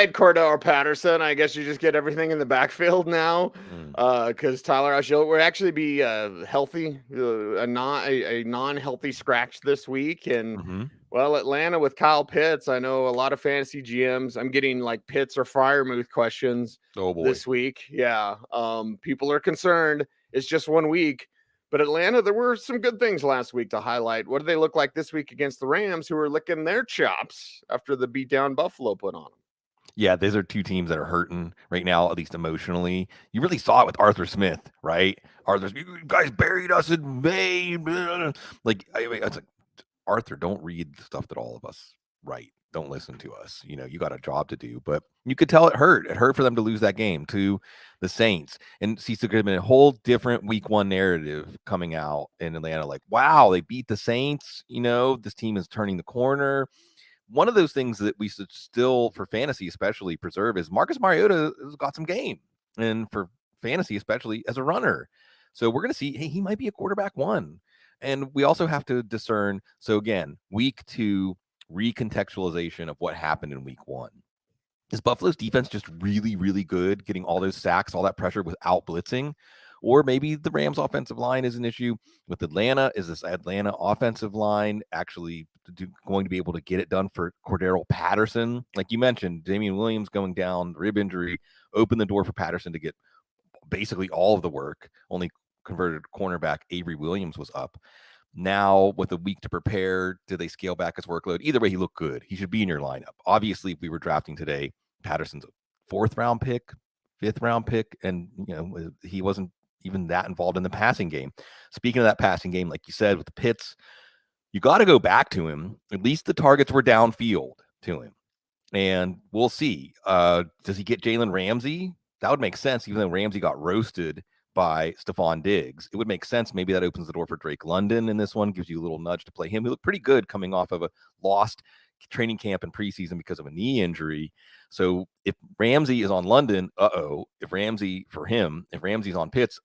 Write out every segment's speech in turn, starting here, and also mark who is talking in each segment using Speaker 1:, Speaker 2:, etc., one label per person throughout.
Speaker 1: played Cordell Patterson. I guess you just get everything in the backfield now, because Tyler Algier will actually be healthy, a non-healthy scratch this week, and well, Atlanta with Kyle Pitts. I know a lot of fantasy GMs. I'm getting like Pitts or Freiermuth questions this week. Yeah, people are concerned. It's just 1 week. But Atlanta, there were some good things last week to highlight. What do they look like this week against the Rams, who are licking their chops after the beatdown Buffalo put on them?
Speaker 2: Yeah, these are two teams that are hurting right now, at least emotionally. You really saw it with Arthur Smith, right? You guys buried us in May. Like, it's like, Arthur, don't read the stuff that all of us write. Don't listen to us. You got a job to do. But you could tell it hurt. It hurt for them to lose that game to the Saints. And Cecil could have been a whole different week one narrative coming out in Atlanta. Like, wow, they beat the Saints. This team is turning the corner. One of those things that we should still, for fantasy especially, preserve is Marcus Mariota has got some game. And for fantasy, especially as a runner. So we're going to see, hey, he might be a quarterback one. And we also have to discern. So again, week 2 recontextualization of what happened in week 1. Is Buffalo's defense just really, really good, getting all those sacks, all that pressure without blitzing? Or maybe the Rams offensive line is an issue with Atlanta. Is this Atlanta offensive line actually going to be able to get it done for Cordero Patterson? Like you mentioned, Damian Williams going down, rib injury, opened the door for Patterson to get basically all of the work. Only converted cornerback Avery Williams was up. Now, with a week to prepare, do they scale back his workload? Either way, he looked good. He should be in your lineup. Obviously, if we were drafting today, Patterson's a 4th round pick, 5th round pick, and he wasn't even that involved in the passing game. Speaking of that passing game, like you said, with the Pitts, you got to go back to him. At least the targets were downfield to him. And we'll see. Does he get Jalen Ramsey? That would make sense, even though Ramsey got roasted by Stephon Diggs. It would make sense. Maybe that opens the door for Drake London in this one, gives you a little nudge to play him. He looked pretty good coming off of a lost training camp and preseason because of a knee injury. So if Ramsey is on London, If Ramsey's on Pitts,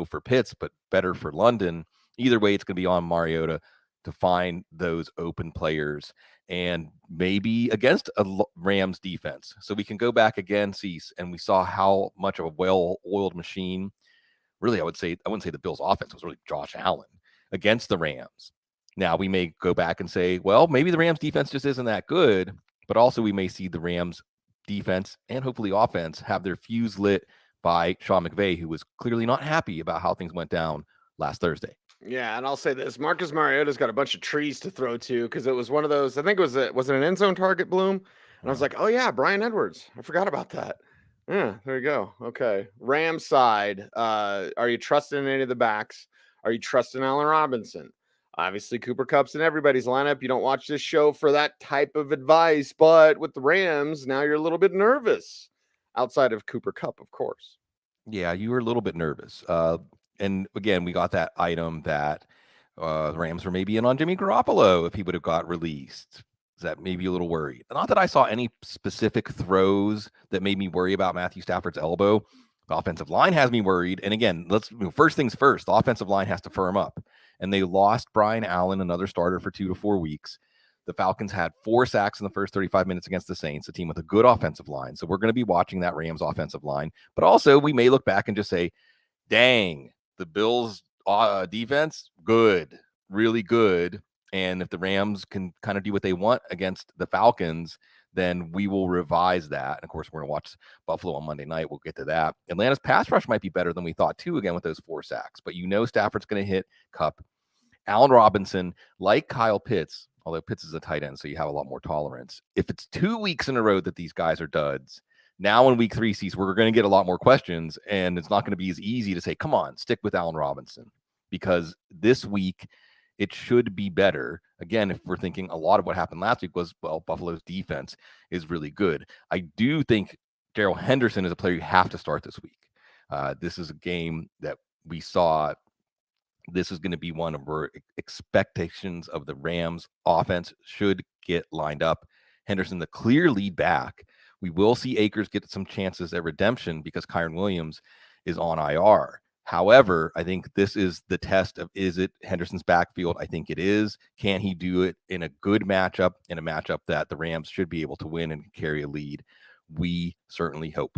Speaker 2: for Pitts, but better for London. Either way, it's going to be on Mariota to find those open players and maybe against a Rams defense. So we can go back again, Cease, and we saw how much of a well-oiled machine. Really, I wouldn't say the Bills' offense was really Josh Allen against the Rams. Now, we may go back and say, well, maybe the Rams' defense just isn't that good, but also we may see the Rams' defense and hopefully offense have their fuse lit by Sean McVay, who was clearly not happy about how things went down last Thursday.
Speaker 1: Yeah, and I'll say this: Marcus Mariota's got a bunch of trees to throw to because it was one of those. I think it was an end zone target, Bloom? And I was like, oh yeah, Brian Edwards. I forgot about that. Yeah, there you go. Okay, Rams side. Are you trusting any of the backs? Are you trusting Allen Robinson? Obviously, Cooper Kupp's in everybody's lineup. You don't watch this show for that type of advice, but with the Rams, now you're a little bit nervous. Outside of Cooper Kupp, of course.
Speaker 2: Yeah, you were a little bit nervous. And again, we got that item that the Rams were maybe in on Jimmy Garoppolo if he would have got released. Is that maybe a little worried? Not that I saw any specific throws that made me worry about Matthew Stafford's elbow. The offensive line has me worried. And again, first things first, the offensive line has to firm up. And they lost Brian Allen, another starter, for 2 to 4 weeks. The Falcons had 4 sacks in the first 35 minutes against the Saints, a team with a good offensive line. So we're going to be watching that Rams offensive line. But also, we may look back and just say, dang, the Bills defense, good, really good. And if the Rams can kind of do what they want against the Falcons, then we will revise that. And of course, we're going to watch Buffalo on Monday night. We'll get to that. Atlanta's pass rush might be better than we thought, too, again, with those 4 sacks. But Stafford's going to hit Kupp. Allen Robinson, like Kyle Pitts, although Pitts is a tight end, so you have a lot more tolerance. If it's 2 weeks in a row that these guys are duds, now in week 3, we're going to get a lot more questions, and it's not going to be as easy to say, come on, stick with Allen Robinson, because this week it should be better. Again, if we're thinking a lot of what happened last week was, well, Buffalo's defense is really good. I do think Darrell Henderson is a player you have to start this week. This is a game that we saw. This is going to be one of our expectations of the Rams offense should get lined up. Henderson, the clear lead back. We will see Akers get some chances at redemption because Kyron Williams is on IR. However, I think this is the test of, is it Henderson's backfield? I think it is. Can he do it in a good matchup, in a matchup that the Rams should be able to win and carry a lead? We certainly hope.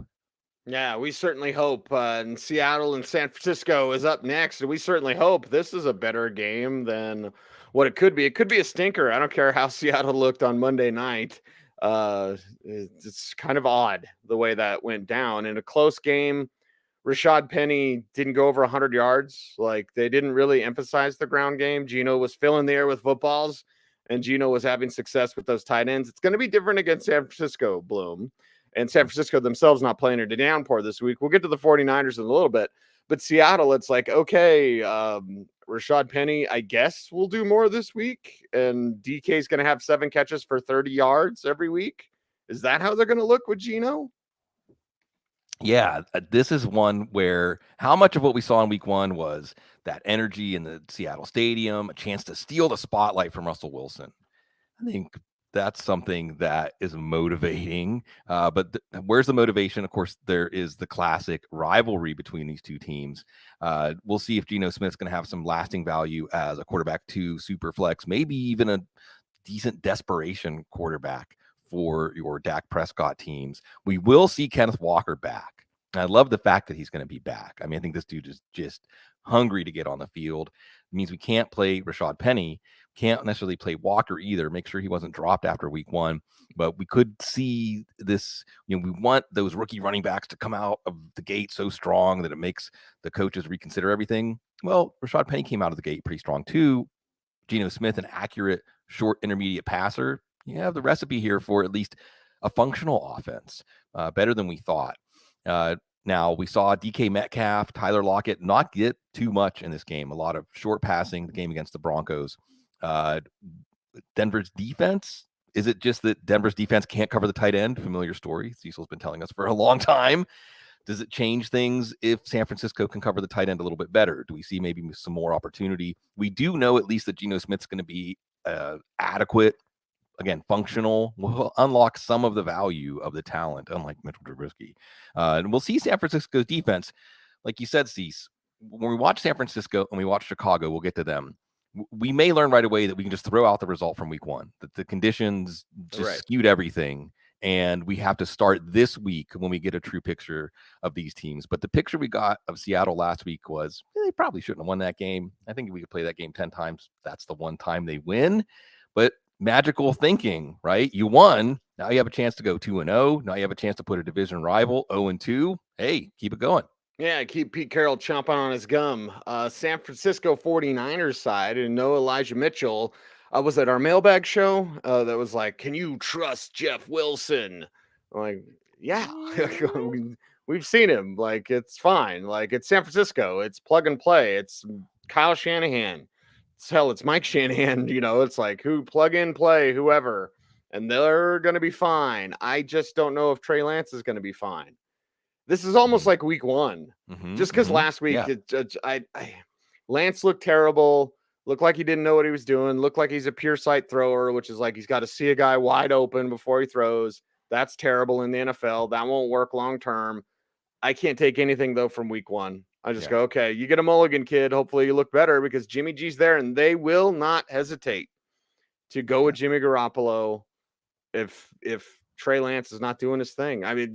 Speaker 1: Yeah, we certainly hope. And Seattle and San Francisco is up next. And we certainly hope this is a better game than what it could be. It could be a stinker. I don't care how Seattle looked on Monday night. It's kind of odd the way that went down. In a close game, Rashad Penny didn't go over 100 yards. Like, they didn't really emphasize the ground game. Geno was filling the air with footballs, and Geno was having success with those tight ends. It's going to be different against San Francisco, Bloom. And San Francisco themselves not playing a downpour this week. We'll get to the 49ers in a little bit. But Seattle, it's like, okay, Rashad Penny, I guess, will do more this week. And DK is going to have 7 catches for 30 yards every week. Is that how they're going to look with Geno?
Speaker 2: Yeah, this is one where how much of what we saw in week 1 was that energy in the Seattle stadium, a chance to steal the spotlight from Russell Wilson. I think that's something that is motivating. But where's the motivation? Of course, there is the classic rivalry between these two teams. We'll see if Geno Smith's going to have some lasting value as a quarterback 2 super flex, maybe even a decent desperation quarterback for your Dak Prescott teams. We will see Kenneth Walker back. And I love the fact that he's going to be back. I mean, I think this dude is just hungry to get on the field. It means we can't play Rashad Penny, can't necessarily play Walker either. Make sure he wasn't dropped after week 1. But we could see this, we want those rookie running backs to come out of the gate so strong that it makes the coaches reconsider everything. Well, Rashad Penny came out of the gate pretty strong too. Geno Smith, an accurate short intermediate passer. You have the recipe here for at least a functional offense, better than we thought. Now, we saw DK Metcalf, Tyler Lockett not get too much in this game. A lot of short passing, the game against the Broncos. Denver's defense, is it just that Denver's defense can't cover the tight end? Familiar story. Cecil's been telling us for a long time. Does it change things if San Francisco can cover the tight end a little bit better? Do we see maybe some more opportunity? We do know at least that Geno Smith's going to be adequate, again, functional. Will unlock some of the value of the talent, unlike Mitchell Trubisky. And we'll see San Francisco's defense. Like you said, Cease, when we watch San Francisco and we watch Chicago, we'll get to them. We may learn right away that we can just throw out the result from week 1, that the conditions just skewed everything. And we have to start this week when we get a true picture of these teams. But the picture we got of Seattle last week was they probably shouldn't have won that game. I think we could play that game 10 times. That's the one time they win. But magical thinking, right? You won. Now you have a chance to go 2-0. Now you have a chance to put a division rival 0-2. Hey, keep it going.
Speaker 1: Yeah, keep Pete Carroll chomping on his gum. San Francisco 49ers side, and no Elijah Mitchell. Was it our mailbag show that was like, can you trust Jeff Wilson? I'm like, yeah, we've seen him. Like, it's fine. Like, it's San Francisco. It's plug and play. It's Kyle Shanahan. It's Mike Shanahan. It's like, who plug in, play, whoever. And they're going to be fine. I just don't know if Trey Lance is going to be fine. This is almost like week 1, just because last week Lance looked terrible, looked like he didn't know what he was doing, looked like he's a pure sight thrower, which is like he's got to see a guy wide open before he throws. That's terrible in the NFL. That won't work long term. I can't take anything, though, from week 1. I just go, okay, you get a mulligan, kid. Hopefully you look better because Jimmy G's there, and they will not hesitate to go with Jimmy Garoppolo if Trey Lance is not doing his thing. I mean,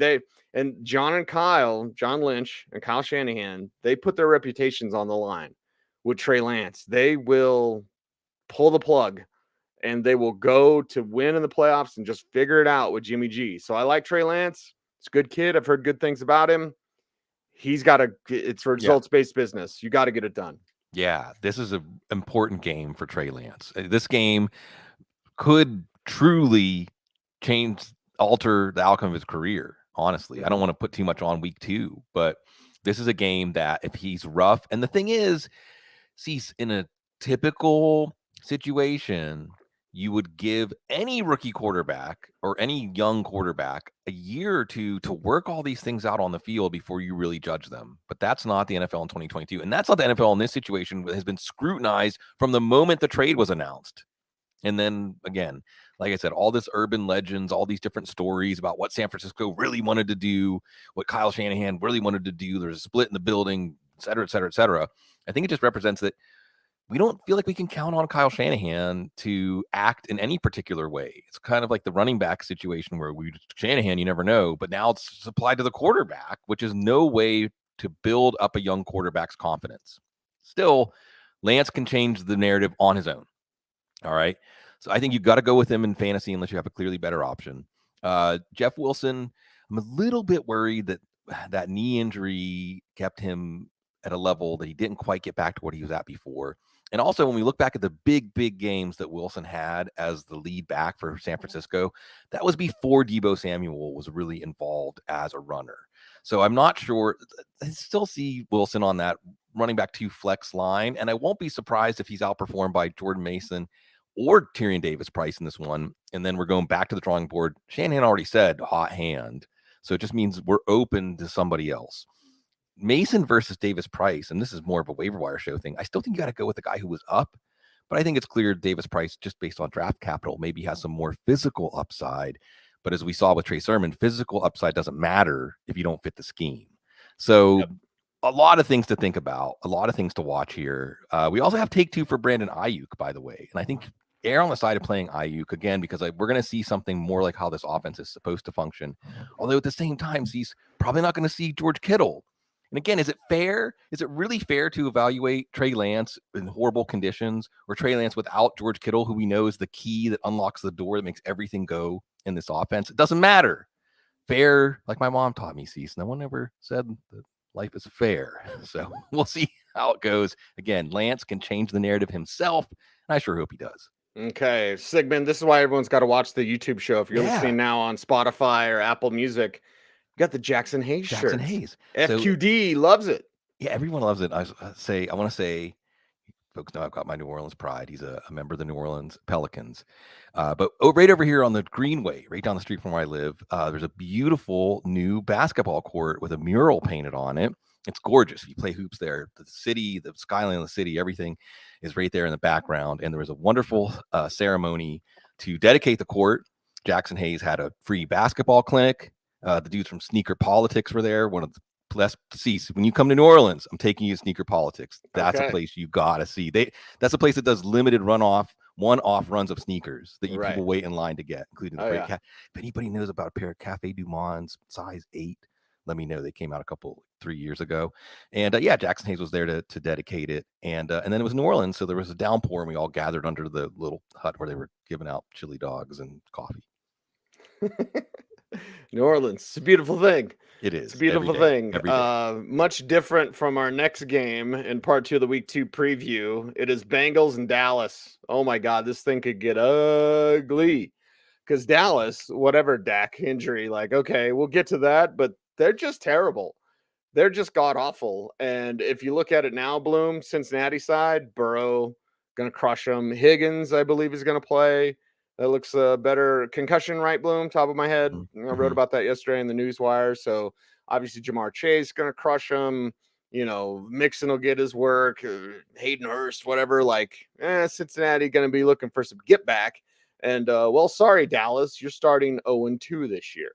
Speaker 1: John Lynch and Kyle Shanahan, they put their reputations on the line with Trey Lance. They will pull the plug and they will go to win in the playoffs and just figure it out with Jimmy G. So I like Trey Lance. It's a good kid. I've heard good things about him. It's results-based business. You got to get it done.
Speaker 2: Yeah, this is an important game for Trey Lance. This game could truly alter the outcome of his career. Honestly, I don't want to put too much on week 2, but this is a game that if he's rough, and the thing is, in a typical situation, you would give any rookie quarterback or any young quarterback a year or 2 to work all these things out on the field before you really judge them. But that's not the NFL in 2022. And that's not the NFL in this situation that has been scrutinized from the moment the trade was announced. And then again, like I said, all this urban legends, all these different stories about what San Francisco really wanted to do, what Kyle Shanahan really wanted to do. There's a split in the building, et cetera, et cetera, et cetera. I think it just represents that we don't feel like we can count on Kyle Shanahan to act in any particular way. It's kind of like the running back situation where Shanahan, you never know, but now it's applied to the quarterback, which is no way to build up a young quarterback's confidence. Still, Lance can change the narrative on his own. All right. So I think you've got to go with him in fantasy unless you have a clearly better option. Jeff Wilson, I'm a little bit worried that that knee injury kept him at a level that he didn't quite get back to what he was at before. And also, when we look back at the big games that Wilson had as the lead back for San Francisco, that was before Deebo Samuel was really involved as a runner. So I'm not sure. I still see Wilson on that running back 2 flex line, and I won't be surprised if he's outperformed by Jordan Mason or Tyrion Davis-Price in this one. And then we're going back to the drawing board. Shanahan already said hot hand. So it just means we're open to somebody else. Mason versus Davis-Price, and this is more of a waiver wire show thing. I still think you got to go with the guy who was up, but I think it's clear Davis-Price, just based on draft capital, maybe has some more physical upside. But as we saw with Trey Sermon, physical upside doesn't matter if you don't fit the scheme. So a lot of things to think about, a lot of things to watch here. We also have take 2 for Brandon Ayuk, by the way. And I think err on the side of playing Ayuk again, because we're going to see something more like how this offense is supposed to function. Although at the same time, he's probably not going to see George Kittle. And again, is it fair? Is it really fair to evaluate Trey Lance in horrible conditions, or Trey Lance without George Kittle, who we know is the key that unlocks the door that makes everything go in this offense? It doesn't matter. Fair, like my mom taught me, Cecil. No one ever said that life is fair. So we'll see how it goes. Again, Lance can change the narrative himself, and I sure hope he does.
Speaker 1: Okay, Sigmund, this is why everyone's got to watch the YouTube show. If you're listening now on Spotify or Apple Music, you got the Jackson Hayes shirt.
Speaker 2: Jackson Hayes.
Speaker 1: FQD loves it.
Speaker 2: Yeah, everyone loves it. I want to say, folks know I've got my New Orleans pride. He's a member of the New Orleans Pelicans. But right over here on the Greenway, right down the street from where I live, there's a beautiful new basketball court with a mural painted on it. It's gorgeous. If you play hoops there, the city, the skyline of the city, everything is right there in the background. And there was a wonderful ceremony to dedicate the court. Jackson Hayes had a free basketball clinic. The dudes from Sneaker Politics were there. One of the best see when you come to New Orleans, I'm taking you to Sneaker Politics. That's a place you gotta see. That's a place that does limited one-off runs of sneakers that people wait in line to get, including the if anybody knows about a pair of Cafe Du Monds size 8, let me know. They came out 3 years ago. And Jackson Hayes was there to dedicate it. And then it was New Orleans, so there was a downpour, and we all gathered under the little hut where they were giving out chili dogs and coffee.
Speaker 1: New Orleans, it's a beautiful thing.
Speaker 2: It is.
Speaker 1: It's a beautiful thing. Much different from our next game in part 2 of the week 2 preview. It is Bengals and Dallas. Oh my God, this thing could get ugly. Because Dallas, whatever Dak injury, okay, we'll get to that, but they're just terrible. They're just god awful. And if you look at it now, Bloom, Cincinnati side, Burrow gonna crush them. Higgins, I believe, is gonna play. That looks better. Concussion, right, Bloom? Top of my head. I wrote about that yesterday in the Newswire. So obviously Jamar Chase going to crush him. Mixon will get his work. Hayden Hurst, whatever. Cincinnati going to be looking for some get back. And, sorry, Dallas. You're starting 0-2 this year.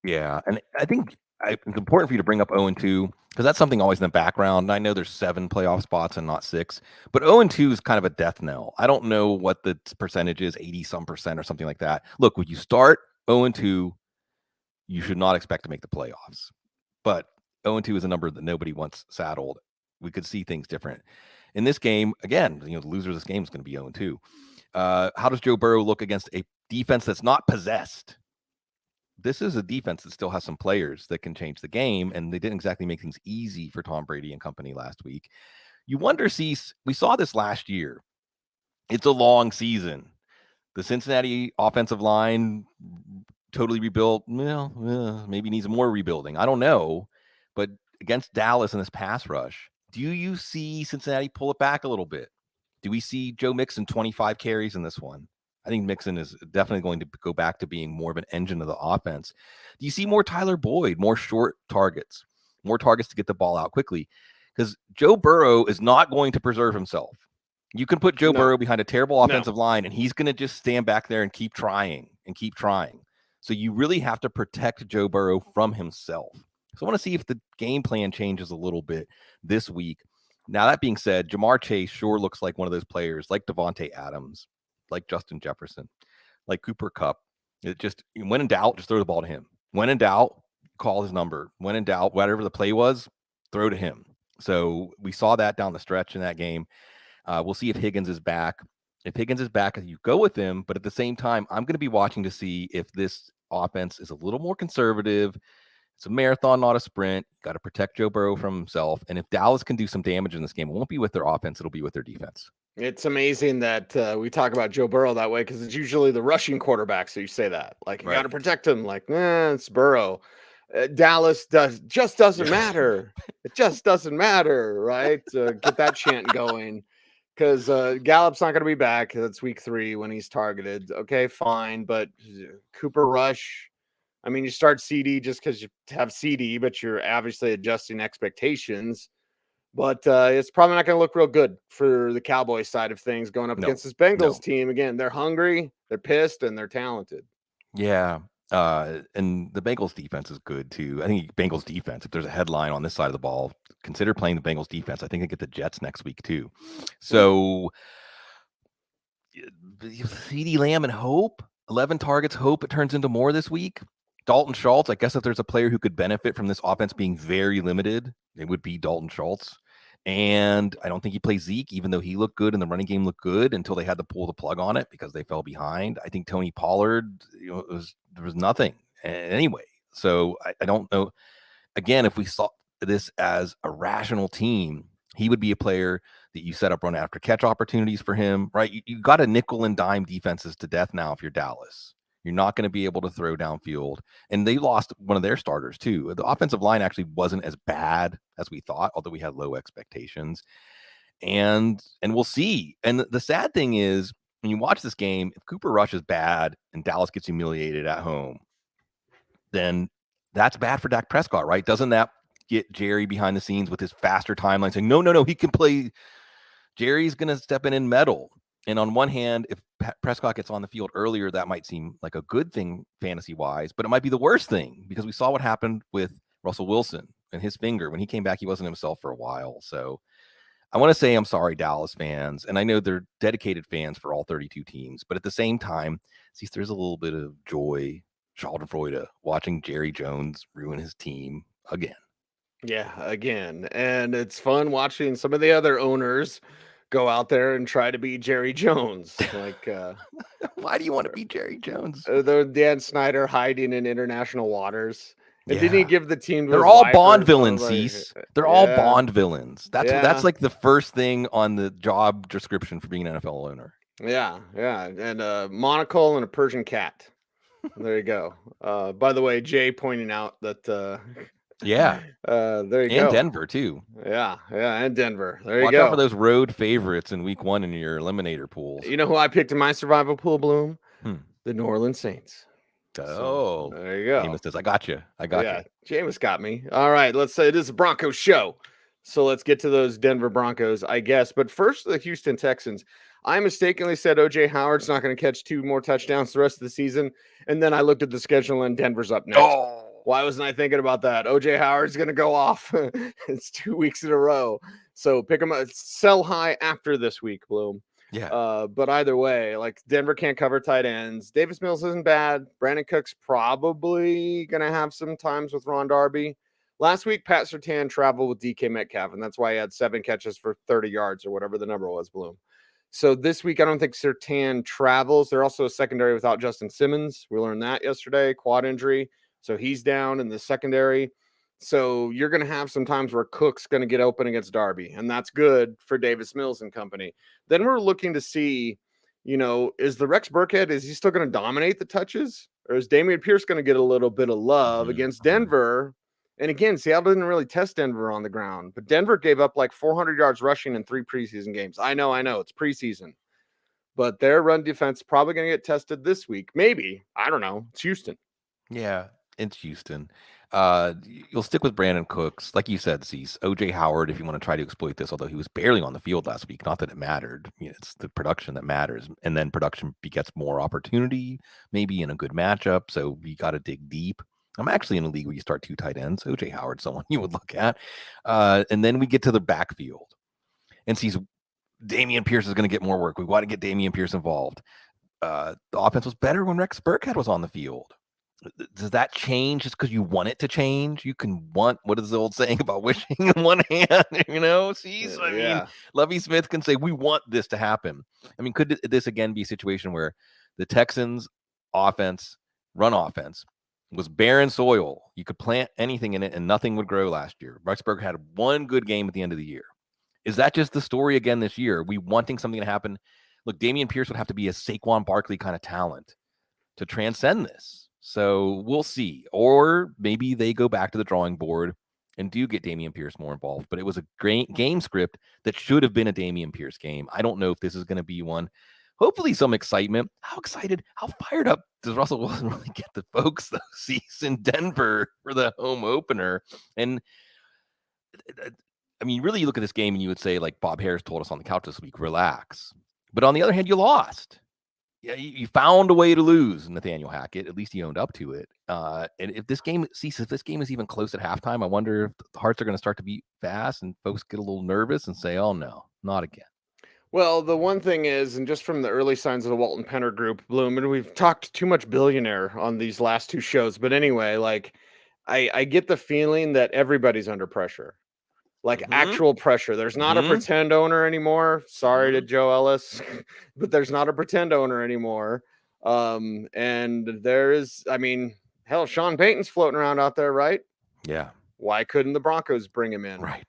Speaker 2: Yeah, and I think it's important for you to bring up 0-2 because that's something always in the background. And I know there's 7 playoff spots and not 6, but 0-2 is kind of a death knell. I don't know what the percentage is, 80-some% or something like that. Look, when you start 0-2, you should not expect to make the playoffs. But 0-2 is a number that nobody wants saddled. We could see things different. In this game, again, the loser of this game is going to be 0-2. How does Joe Burrow look against a defense that's not possessed? This is a defense that still has some players that can change the game, and they didn't exactly make things easy for Tom Brady and company last week. You wonder, we saw this last year. It's a long season. The Cincinnati offensive line totally rebuilt. Well, maybe needs more rebuilding. I don't know. But against Dallas in this pass rush, do you see Cincinnati pull it back a little bit? Do we see Joe Mixon 25 carries in this one? I think Mixon is definitely going to go back to being more of an engine of the offense. Do you see more Tyler Boyd, more short targets, more targets to get the ball out quickly? Because Joe Burrow is not going to preserve himself. You can put Joe Burrow behind a terrible offensive line, and he's going to just stand back there and keep trying and keep trying. So you really have to protect Joe Burrow from himself. So I want to see if the game plan changes a little bit this week. Now, that being said, Jamar Chase sure looks like one of those players like Devontae Adams, like Justin Jefferson, like Cooper Kupp. It just, when in doubt, just throw the ball to him. When in doubt, call his number. When in doubt, whatever the play was, throw to him. So we saw that down the stretch in that game. We'll see if Higgins is back. If Higgins is back, you go with him. But at the same time, I'm going to be watching to see if this offense is a little more conservative. It's a marathon, not a sprint. Got to protect Joe Burrow from himself. And if Dallas can do some damage in this game, it won't be with their offense. It'll be with their defense.
Speaker 1: It's amazing that we talk about Joe Burrow that way because it's usually the rushing quarterback. So you say that, like, you got to protect him. Like, it's Burrow. Dallas just doesn't matter. It just doesn't matter, right? Get that chant going because Gallup's not going to be back. That's week 3 when he's targeted. Okay, fine. But Cooper Rush, I mean, you start CD just because you have CD, but you're obviously adjusting expectations. But it's probably not going to look real good for the Cowboys side of things going up against this Bengals team. Again, they're hungry, they're pissed, and they're talented.
Speaker 2: Yeah. And the Bengals defense is good too. I think Bengals defense, if there's a headline on this side of the ball, consider playing the Bengals defense. I think they get the Jets next week too. So CeeDee Lamb and Hope, 11 targets. Hope it turns into more this week. Dalton Schultz, I guess if there's a player who could benefit from this offense being very limited, it would be Dalton Schultz. And I don't think he plays Zeke, even though he looked good and the running game looked good until they had to pull the plug on it because they fell behind. I think Tony Pollard, there was nothing anyway. So I don't know. Again, if we saw this as a rational team, he would be a player that you set up run after catch opportunities for him, right? You got to nickel and dime defenses to death now if you're Dallas. You're not going to be able to throw downfield. And they lost one of their starters too. The offensive line actually wasn't as bad as we thought, although we had low expectations. And we'll see. And the sad thing is, when you watch this game, if Cooper Rush is bad and Dallas gets humiliated at home, then that's bad for Dak Prescott, right? Doesn't that get Jerry behind the scenes with his faster timeline saying, no, he can play. Jerry's going to step in and meddle. And on one hand, if Prescott gets on the field earlier, that might seem like a good thing fantasy-wise, but it might be the worst thing because we saw what happened with Russell Wilson and his finger. When he came back, he wasn't himself for a while. So I want to say I'm sorry, Dallas fans. And I know they're dedicated fans for all 32 teams. But at the same time, see, there's a little bit of joy, Schadenfreude, watching Jerry Jones ruin his team again.
Speaker 1: Yeah, again. And it's fun watching some of the other owners go out there and try to be Jerry Jones. Like,
Speaker 2: why do you want to be Jerry Jones?
Speaker 1: Dan Snyder hiding in international waters. And didn't he give the team?
Speaker 2: They're all Bond villains, Cease. They're all Bond villains. That's like the first thing on the job description for being an NFL owner.
Speaker 1: Yeah. And a monocle and a Persian cat. There you go. By the way, Jay pointing out that there you go.
Speaker 2: And Denver too.
Speaker 1: Yeah, and Denver. There you
Speaker 2: go. Watch out for those road favorites in week 1 in your eliminator pools.
Speaker 1: You know who I picked in my survival pool, Bloom? The New Orleans Saints.
Speaker 2: Oh,
Speaker 1: so, there you go.
Speaker 2: Jameis says, I got you.
Speaker 1: Jameis got me. All right, let's say it is a Broncos show. So let's get to those Denver Broncos, I guess. But first, the Houston Texans. I mistakenly said O.J. Howard's not going to catch 2 more touchdowns the rest of the season. And then I looked at the schedule and Denver's up next.
Speaker 2: Oh.
Speaker 1: Why wasn't I thinking about that? O.J. Howard's going to go off. It's 2 weeks in a row. So pick him up. Sell high after this week, Bloom.
Speaker 2: Yeah.
Speaker 1: But either way, like Denver can't cover tight ends. Davis Mills isn't bad. Brandon Cook's probably going to have some times with Ron Darby. Last week, Pat Surtain traveled with DK Metcalf, and that's why he had 7 catches for 30 yards or whatever the number was, Bloom. So this week, I don't think Surtain travels. They're also a secondary without Justin Simmons. We learned that yesterday, quad injury. So he's down in the secondary. So you're going to have some times where Cook's going to get open against Darby, and that's good for Davis Mills and company. Then we're looking to see, is the Rex Burkhead, is he still going to dominate the touches? Or is Dameon Pierce going to get a little bit of love against Denver? And again, Seattle didn't really test Denver on the ground, but Denver gave up like 400 yards rushing in 3 preseason games. I know, it's preseason. But their run defense is probably going to get tested this week. Maybe. I don't know. It's Houston.
Speaker 2: Yeah, it's Houston. You'll stick with Brandon Cooks. Like you said, Cease. O.J. Howard, if you want to try to exploit this, although he was barely on the field last week. Not that it mattered. It's the production that matters. And then production begets more opportunity, maybe in a good matchup. So you got to dig deep. I'm actually in a league where you start 2 tight ends. O.J. Howard's someone you would look at. And then we get to the backfield. and sees Dameon Pierce is going to get more work. We want to get Dameon Pierce involved. The offense was better when Rex Burkhead was on the field. Does that change just because you want it to change? You can want, what is the old saying about wishing in one hand, Cease? I mean, Lovie Smith can say, we want this to happen. I mean, could this again be a situation where the Texans run offense, was barren soil? You could plant anything in it and nothing would grow last year. Rex Burkhead had one good game at the end of the year. Is that just the story again this year? Are we wanting something to happen? Look, Dameon Pierce would have to be a Saquon Barkley kind of talent to transcend this. So we'll see. Or maybe they go back to the drawing board and do get Dameon Pierce more involved. But it was a great game script that should have been a Dameon Pierce game. I don't know if this is going to be one. Hopefully some excitement. How excited, how fired up does Russell Wilson really get the folks, though, Cease in Denver for the home opener? And I mean, really, you look at this game and you would say, like Bob Harris told us on the couch this week, relax. But on the other hand, you lost. Yeah, you found a way to lose, Nathaniel Hackett. At least he owned up to it. And if this game is even close at halftime, I wonder if the hearts are going to start to beat fast and folks get a little nervous and say, oh, no, not again.
Speaker 1: Well, the one thing is, and just from the early signs of the Walton Penner Group, Bloom, and we've talked too much billionaire on these last two shows, but anyway, like I get the feeling that everybody's under pressure. Like actual pressure. There's not a pretend owner anymore. Sorry to Joe Ellis, but there's not a pretend owner anymore. And there is, I mean, hell, Sean Payton's floating around out there, right?
Speaker 2: Yeah.
Speaker 1: Why couldn't the Broncos bring him in?
Speaker 2: Right.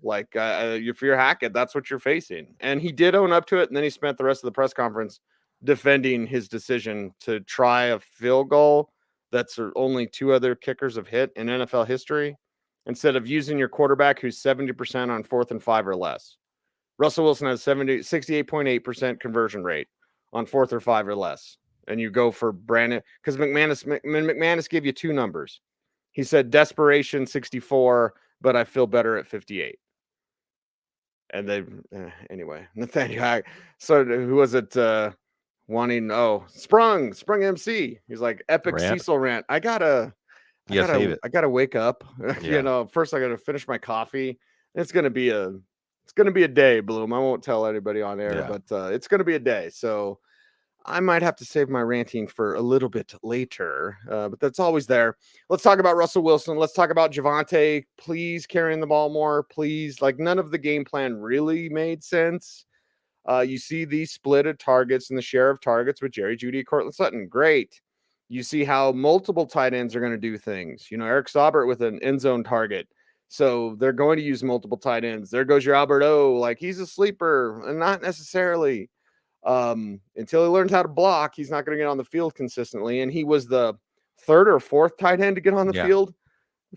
Speaker 1: Like if you're Hackett, that's what you're facing. And he did own up to it. And then he spent the rest of the press conference defending his decision to try a field goal that's only two other kickers have hit in NFL history, instead of using your quarterback who's 70% on 4th and 5 or less. Russell Wilson has 68.8% conversion rate on 4th or 5 or less. And you go for Brandon, because McManus gave you two numbers. He said desperation 64, but I feel better at 58. And they, anyway, Nathaniel, so who was it wanting? Oh, Sprung MC. He's like, epic Cecil rant. I gotta wake up. First I gotta finish my coffee. It's gonna be a day, Bloom. I won't tell anybody on air, but it's gonna be a day. So I might have to save my ranting for a little bit later, but that's always there. Let's talk about Russell Wilson. Let's talk about Javonte. Please carrying the ball more, please. Like, none of the game plan really made sense. You see these splitted targets and the share of targets with Jerry Jeudy, Cortland Sutton. Great. You see how multiple tight ends are going to do things. Eric Saubert with an end zone target. So they're going to use multiple tight ends. There goes your Albert O. Like, he's a sleeper, and not necessarily. Until he learns how to block, he's not going to get on the field consistently. And he was the third or fourth tight end to get on the field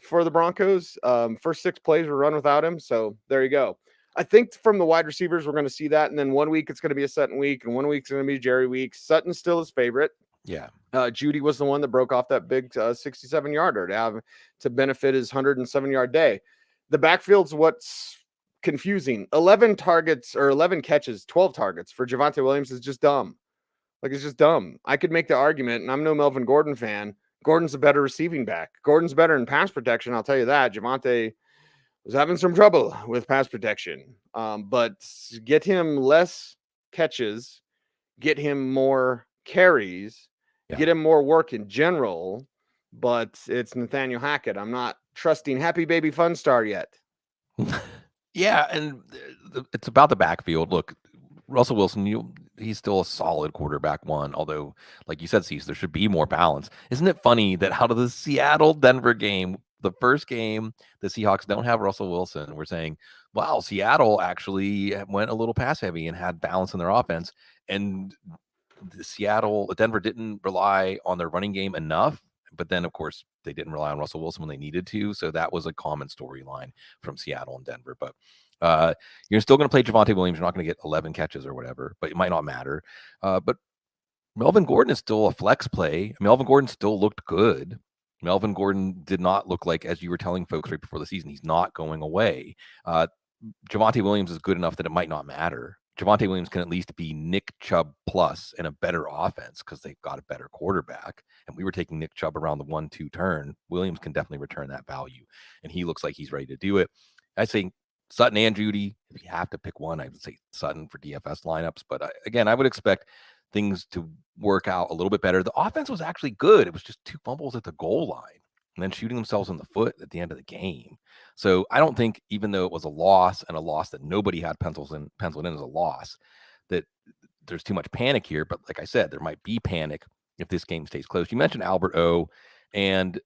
Speaker 1: for the Broncos. First 6 plays were run without him. So there you go. I think from the wide receivers, we're going to see that. And then 1 week, it's going to be a Sutton week, and 1 week's going to be Jerry week. Sutton's still his favorite.
Speaker 2: Yeah.
Speaker 1: Jeudy was the one that broke off that big 67-yarder to benefit his 107-yard day. The backfield's what's confusing. 11 targets or 11 catches, 12 targets for Javonte Williams is just dumb. Like, it's just dumb. I could make the argument, and I'm no Melvin Gordon fan. Gordon's a better receiving back. Gordon's better in pass protection, I'll tell you that. Javonte was having some trouble with pass protection. But get him less catches, get him more carries, get him more work in general. But it's Nathaniel Hackett. I'm not trusting Happy Baby Fun Star yet.
Speaker 2: Yeah, and it's about the backfield. Look, Russell Wilson, he's still a solid quarterback one, although, like you said, Cecil, there should be more balance. Isn't it funny that out of the Seattle-Denver game, the first game, the Seahawks don't have Russell Wilson? We're saying, wow, Seattle actually went a little pass-heavy and had balance in their offense, and Denver didn't rely on their running game enough. But then, of course, they didn't rely on Russell Wilson when they needed to. So that was a common storyline from Seattle and Denver. But you're still going to play Javonte Williams. You're not going to get 11 catches or whatever, but it might not matter. But Melvin Gordon is still a flex play. Melvin Gordon still looked good. Melvin Gordon did not look like, as you were telling folks right before the season, he's not going away. Javonte Williams is good enough that it might not matter. Javonte Williams can at least be Nick Chubb plus in a better offense because they've got a better quarterback. And we were taking Nick Chubb around the 1-2 turn. Williams can definitely return that value. And he looks like he's ready to do it. I think Sutton and Judy. If you have to pick one, I would say Sutton for DFS lineups. But again, I would expect things to work out a little bit better. The offense was actually good. It was just 2 fumbles at the goal line and then shooting themselves in the foot at the end of the game. So I don't think, even though it was a loss and a loss that nobody had penciled in as a loss, that there's too much panic here. But like I said, there might be panic if this game stays close. You mentioned Albert O, and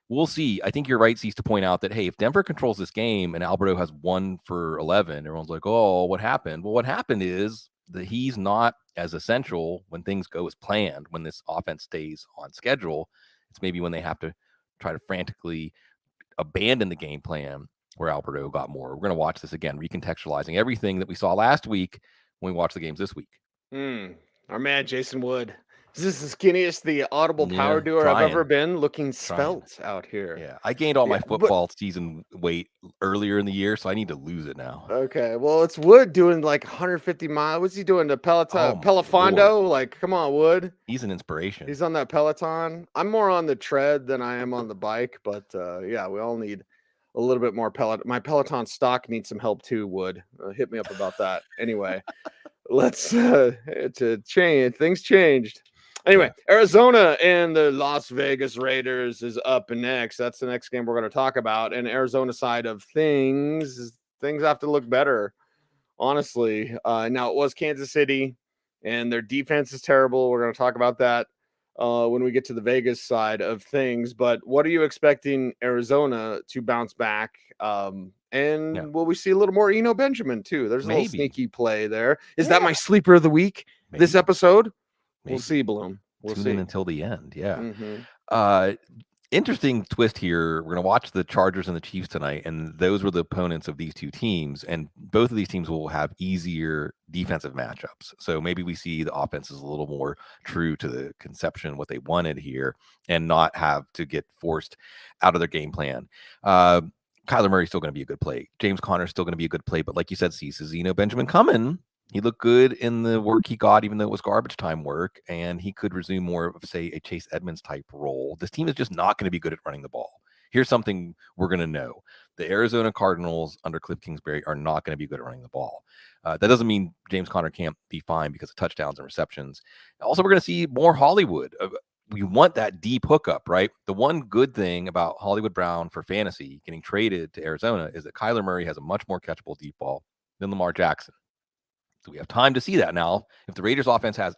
Speaker 2: we'll see. I think you're right, Cease, to point out that, hey, if Denver controls this game and Alberto has 1 for 11, everyone's like, oh, what happened? Well, what happened is that he's not as essential when things go as planned, when this offense stays on schedule. It's maybe when they have to try to frantically abandon the game plan where Alberto got more. We're going to watch this again, recontextualizing everything that we saw last week when we watch the games this week.
Speaker 1: Our man, Jason Wood. Is this the skinniest the Audible power doer I've ever been? Looking svelte out here.
Speaker 2: Yeah, I gained all my football season weight earlier in the year, so I need to lose it now.
Speaker 1: Okay, well, it's Wood doing like 150 miles. What's he doing? The Pelofondo? Like, come on, Wood.
Speaker 2: He's an inspiration.
Speaker 1: He's on that Peloton. I'm more on the tread than I am on the bike, but yeah, we all need a little bit more Peloton. My Peloton stock needs some help too, Wood. Hit me up about that. Anyway, let's to change. Things changed. Anyway, Arizona and the Las Vegas Raiders is up next. That's the next game we're going to talk about. And Arizona side of things have to look better, honestly. Now, it was Kansas City, and their defense is terrible. We're going to talk about that when we get to the Vegas side of things. But what are you expecting Arizona to bounce back? And will we see a little more Eno Benjamin, too? There's a little sneaky play there. Is that my sleeper of the week this episode? We'll see, Bloom. We'll see
Speaker 2: until the end. Yeah. Interesting twist here. We're going to watch the Chargers and the Chiefs tonight, and those were the opponents of these two teams. And both of these teams will have easier defensive matchups. So maybe we see the offense is a little more true to the conception, what they wanted here, and not have to get forced out of their game plan. Kyler Murray's still going to be a good play. James Conner's still going to be a good play. But like you said, Cease, is Eno Benjamin coming? He looked good in the work he got, even though it was garbage time work, and he could resume more of, say, a Chase Edmonds type role. This team is just not going to be good at running the ball. Here's something we're going to know. The Arizona Cardinals under Cliff Kingsbury are not going to be good at running the ball. That doesn't mean James Conner can't be fine because of touchdowns and receptions. Also, we're going to see more Hollywood. We want that deep hookup, right? The one good thing about Hollywood Brown for fantasy getting traded to Arizona is that Kyler Murray has a much more catchable deep ball than Lamar Jackson. So we have time to see that now. If the Raiders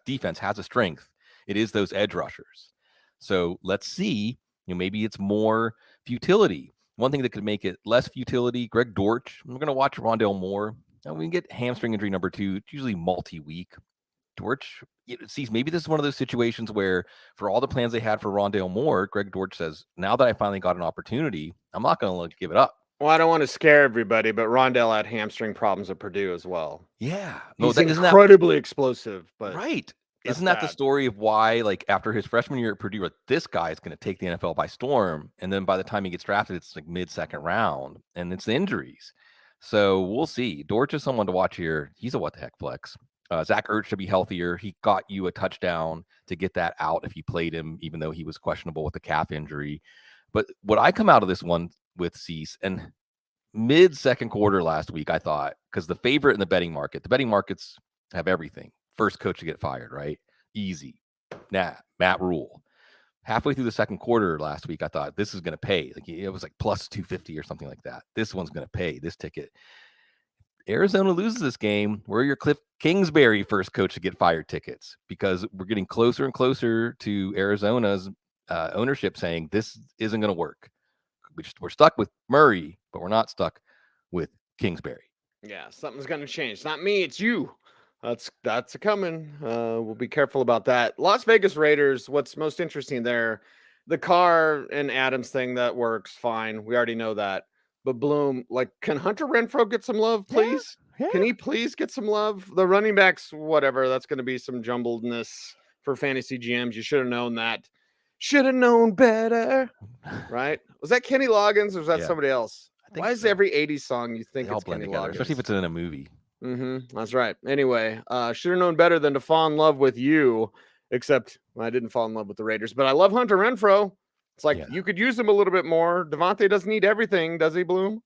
Speaker 2: defense has a strength, it is those edge rushers. So let's see, maybe it's more futility. One thing that could make it less futility, Greg Dortch. We're going to watch Rondale Moore. We can get hamstring injury number 2. It's usually multi-week. Dortch, maybe this is one of those situations where for all the plans they had for Rondale Moore, Greg Dortch says, now that I finally got an opportunity, I'm not going to give it up.
Speaker 1: Well, I don't want to scare everybody, but Rondale had hamstring problems at Purdue as well.
Speaker 2: Yeah.
Speaker 1: He's incredibly explosive. But
Speaker 2: right. Isn't that the story of why, like, after his freshman year at Purdue, like, this guy is going to take the NFL by storm, and then by the time he gets drafted, it's like mid-second round, and it's the injuries. So we'll see. Dortch is someone to watch here. He's a what-the-heck flex. Zach Ertz should be healthier. He got you a touchdown to get that out if you played him, even though he was questionable with the calf injury. But what I come out of this one with Cease, and mid-second quarter last week, I thought, because the favorite in the betting markets have everything. First coach to get fired, right? Easy. Matt Rule. Halfway through the second quarter last week, I thought this is going to pay. Like, it was like plus 250 or something like that. This one's going to pay, this ticket. Arizona loses this game. Where are your Cliff Kingsbury first coach to get fired tickets? Because we're getting closer and closer to Arizona's ownership saying this isn't going to work. We're stuck with Murray, but we're not stuck with Kingsbury.
Speaker 1: Yeah, something's going to change. It's not me, it's you. That's a coming. We'll be careful about that. Las Vegas Raiders, what's most interesting there, the Carr and Adams thing, that works fine. We already know that. But Bloom, like, can Hunter Renfrow get some love, please? Yeah. Can he please get some love? The running backs, whatever, that's going to be some jumbledness for fantasy GMs. You should have known that. Should have known better, right? Was that Kenny Loggins or was that somebody else? Why is every 80s song you think it's Kenny Loggins?
Speaker 2: Especially if it's in a movie.
Speaker 1: That's right. Anyway, should have known better than to fall in love with you, except I didn't fall in love with the Raiders. But I love Hunter Renfrow. It's like you could use him a little bit more. Devontae doesn't need everything, does he, Bloom?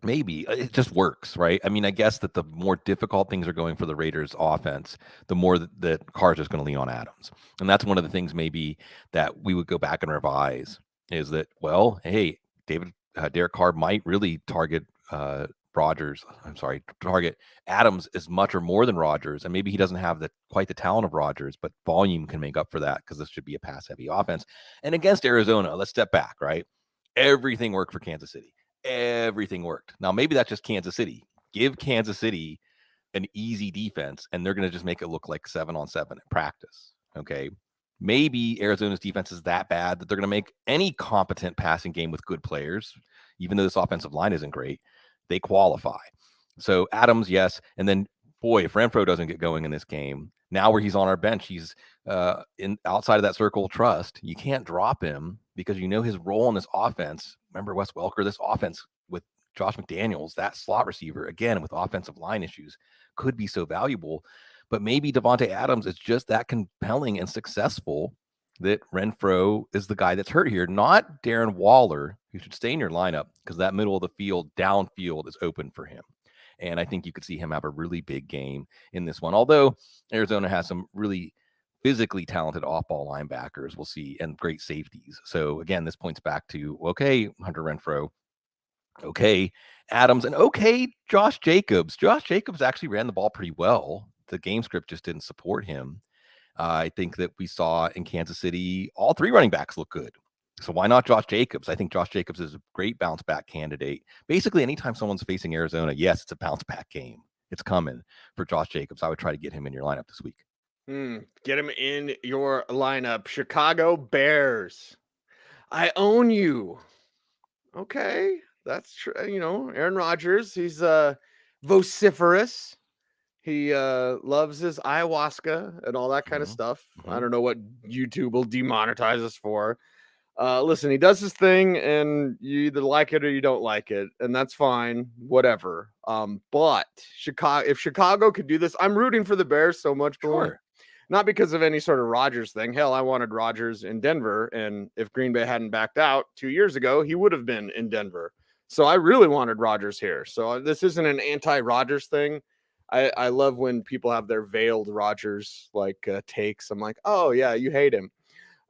Speaker 2: Maybe it just works, right? I mean, I guess that the more difficult things are going for the Raiders offense, the more that Carr is just going to lean on Adams. And that's one of the things maybe that we would go back and revise is that, well, hey, Derek Carr might really target target Adams as much or more than Rodgers. And maybe he doesn't have quite the talent of Rodgers, but volume can make up for that because this should be a pass heavy offense. And against Arizona, let's step back, right? Everything worked for Kansas City. Everything worked. Now, maybe that's just Kansas City. Give Kansas City an easy defense, and they're going to just make it look like 7-on-7 at practice. Okay. Maybe Arizona's defense is that bad that they're going to make any competent passing game with good players, even though this offensive line isn't great. They qualify. So Adams, yes. And then, boy, if Renfrow doesn't get going in this game, now where he's on our bench, he's outside of that circle of trust. You can't drop him because you know his role in this offense. Remember Wes Welker, this offense with Josh McDaniels, that slot receiver, again, with offensive line issues, could be so valuable. But maybe Devontae Adams is just that compelling and successful that Renfrow is the guy that's hurt here, not Darren Waller, who should stay in your lineup because that middle of the field, downfield is open for him. And I think you could see him have a really big game in this one. Although Arizona has some really physically talented off-ball linebackers, we'll see, and great safeties. So again, this points back to, okay, Hunter Renfrow, okay, Adams, and okay, Josh Jacobs. Josh Jacobs actually ran the ball pretty well. The game script just didn't support him. I think that we saw in Kansas City, all three running backs look good. So why not Josh Jacobs? I think Josh Jacobs is a great bounce back candidate. Basically, anytime someone's facing Arizona, yes, it's a bounce back game. It's coming for Josh Jacobs. I would try to get him in your lineup this week.
Speaker 1: Get him in your lineup. Chicago Bears. I own you. Okay. That's true. Aaron Rodgers, he's vociferous. He loves his ayahuasca and all that kind of stuff. I don't know what YouTube will demonetize us for. Listen, he does his thing, and you either like it or you don't like it, and that's fine. Whatever. But if Chicago could do this, I'm rooting for the Bears so much.
Speaker 2: Sure.
Speaker 1: Not because of any sort of Rodgers thing. Hell, I wanted Rodgers in Denver, and if Green Bay hadn't backed out 2 years ago, he would have been in Denver. So I really wanted Rodgers here. So this isn't an anti-Rodgers thing. I love when people have their veiled Rodgers takes. I'm like, oh yeah, you hate him.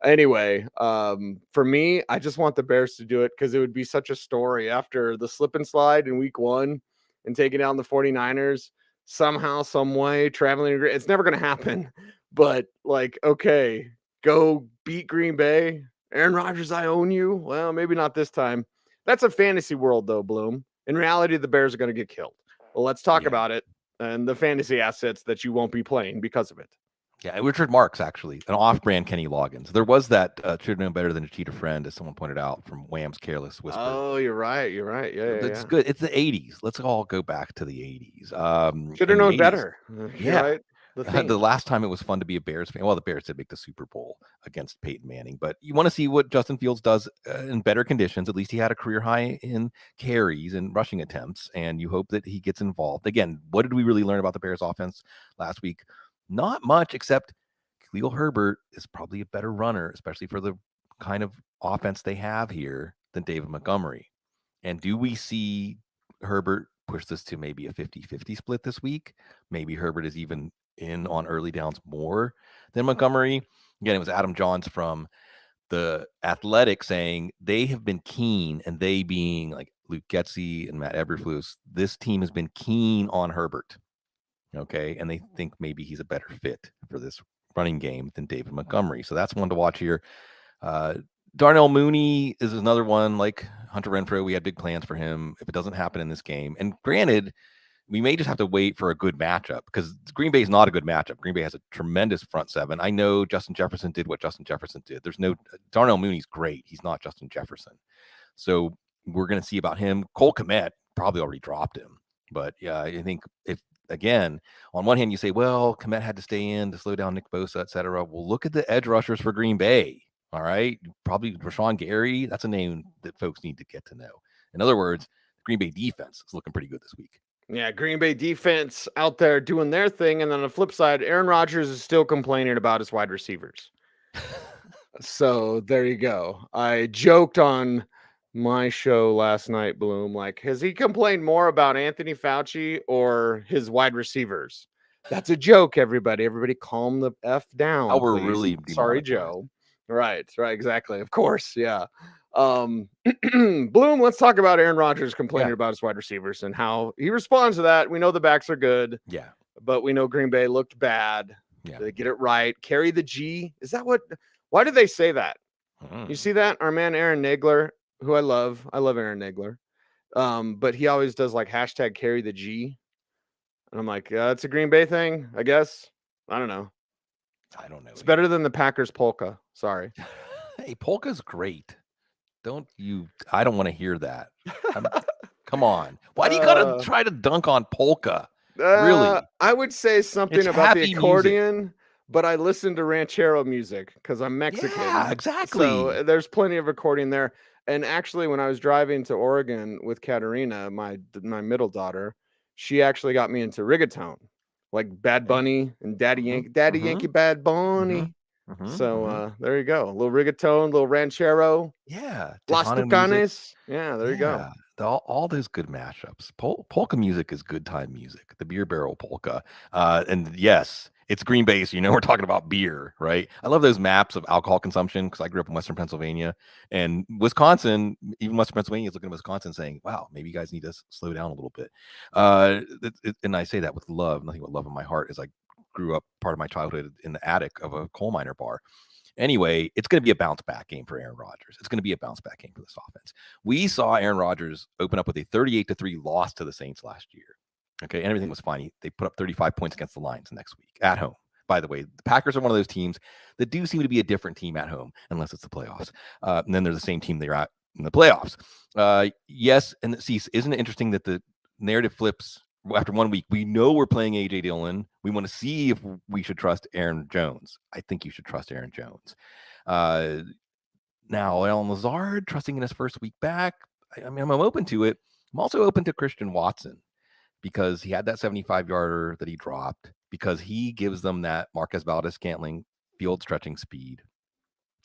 Speaker 1: Anyway, for me, I just want the Bears to do it because it would be such a story after the slip and slide in week 1 and taking down the 49ers somehow, some way, traveling. It's never going to happen. But okay, go beat Green Bay. Aaron Rodgers, I own you. Well, maybe not this time. That's a fantasy world, though, Bloom. In reality, the Bears are going to get killed. Well, let's talk about it and the fantasy assets that you won't be playing because of it.
Speaker 2: Yeah, Richard Marks, actually, an off-brand Kenny Loggins. There was that should have known better than to cheat a friend, as someone pointed out from Wham's Careless Whisper.
Speaker 1: Oh, you're right. Yeah,
Speaker 2: it's good. It's the 80s. Let's all go back to the 80s.
Speaker 1: Should have known better.
Speaker 2: Yeah.
Speaker 1: Right?
Speaker 2: The last time it was fun to be a Bears fan. Well, the Bears did make the Super Bowl against Peyton Manning, but you want to see what Justin Fields does in better conditions. At least he had a career high in carries and rushing attempts, and you hope that he gets involved. Again, what did we really learn about the Bears offense last week? Not much, except Khalil Herbert is probably a better runner, especially for the kind of offense they have here, than David Montgomery. And do we see Herbert push this to maybe a 50-50 split this week? Maybe Herbert is even in on early downs more than Montgomery. Again, it was Adam Johns from The Athletic saying they have been keen, and they being like Luke Getsy and Matt Eberflus, this team has been keen on Herbert. Okay, and they think maybe he's a better fit for this running game than David Montgomery. So that's one to watch here. Darnell Mooney is another one, like Hunter Renfrow. We had big plans for him if it doesn't happen in this game. And granted, we may just have to wait for a good matchup because Green Bay is not a good matchup. Green Bay has a tremendous front seven. I know Justin Jefferson did what Justin Jefferson did. There's no Darnell Mooney's great. He's not Justin Jefferson. So we're going to see about him. Cole Kmet probably already dropped him. But yeah, I think again, on one hand, you say, well, Kmet had to stay in to slow down Nick Bosa, et cetera. Well, look at the edge rushers for Green Bay. All right. Probably Rashawn Gary. That's a name that folks need to get to know. In other words, the Green Bay defense is looking pretty good this week.
Speaker 1: Yeah, Green Bay defense out there doing their thing. And then on the flip side, Aaron Rodgers is still complaining about his wide receivers. So there you go. I joked on my show last night, Bloom. Like, has he complained more about Anthony Fauci or his wide receivers? That's a joke, everybody. Everybody calm the F down,
Speaker 2: We're
Speaker 1: please.
Speaker 2: really
Speaker 1: Sorry,
Speaker 2: demonetized.
Speaker 1: Joe. Right, exactly. Of course, yeah. Bloom, let's talk about Aaron Rodgers complaining about his wide receivers and how he responds to that. We know the backs are good.
Speaker 2: Yeah.
Speaker 1: But we know Green Bay looked bad.
Speaker 2: Yeah.
Speaker 1: They get it right. Carry the G. Is that what? Why do they say that? You see that? Our man Aaron Nagler, who I love Aaron Nagler. But he always does like hashtag carry the G. And I'm like, it's a Green Bay thing, I guess. I don't know.
Speaker 2: I don't know.
Speaker 1: It's better than the Packers polka. Sorry.
Speaker 2: Hey, polka's great. I don't want to hear that. Come on. Why do you gotta try to dunk on polka? Really?
Speaker 1: I would say something
Speaker 2: It's
Speaker 1: about the
Speaker 2: happy
Speaker 1: accordion, but I listen to ranchero music because I'm Mexican.
Speaker 2: Yeah, exactly.
Speaker 1: So there's plenty of accordion there. And actually, when I was driving to Oregon with Katerina, my middle daughter, she actually got me into reggaeton, like Bad Bunny and Daddy Yankee, Bad Bunny. So there you go, a little reggaeton, a little ranchero.
Speaker 2: Yeah,
Speaker 1: Las
Speaker 2: Tejano
Speaker 1: Tucanes.
Speaker 2: music.
Speaker 1: Yeah, there you go.
Speaker 2: All those good mashups. Polka music is good time music. The beer barrel polka. And yes, it's Green Bay, so we're talking about beer, right? I love those maps of alcohol consumption because I grew up in Western Pennsylvania and Wisconsin. Even Western Pennsylvania is looking at Wisconsin saying, wow, maybe you guys need to slow down a little bit. And I say that with love, nothing but love in my heart, as I grew up part of my childhood in the attic of a coal miner bar. Anyway, it's going to be a bounce back game for Aaron Rodgers. It's going to be a bounce back game for this offense. We saw Aaron Rodgers open up with a 38-3 loss to the Saints last year. Okay, and everything was fine. They put up 35 points against the Lions next week at home. By the way, the Packers are one of those teams that do seem to be a different team at home, unless it's the playoffs. And then they're the same team they're at in the playoffs. Yes, and see, isn't it interesting that the narrative flips after 1 week? We know we're playing A.J. Dillon. We want to see if we should trust Aaron Jones. I think you should trust Aaron Jones. Now, Allen Lazard, trusting in his first week back, I mean, I'm open to it. I'm also open to Christian Watson because he had that 75-yarder that he dropped, because he gives them that Marquez Valdez-Scantling field stretching speed.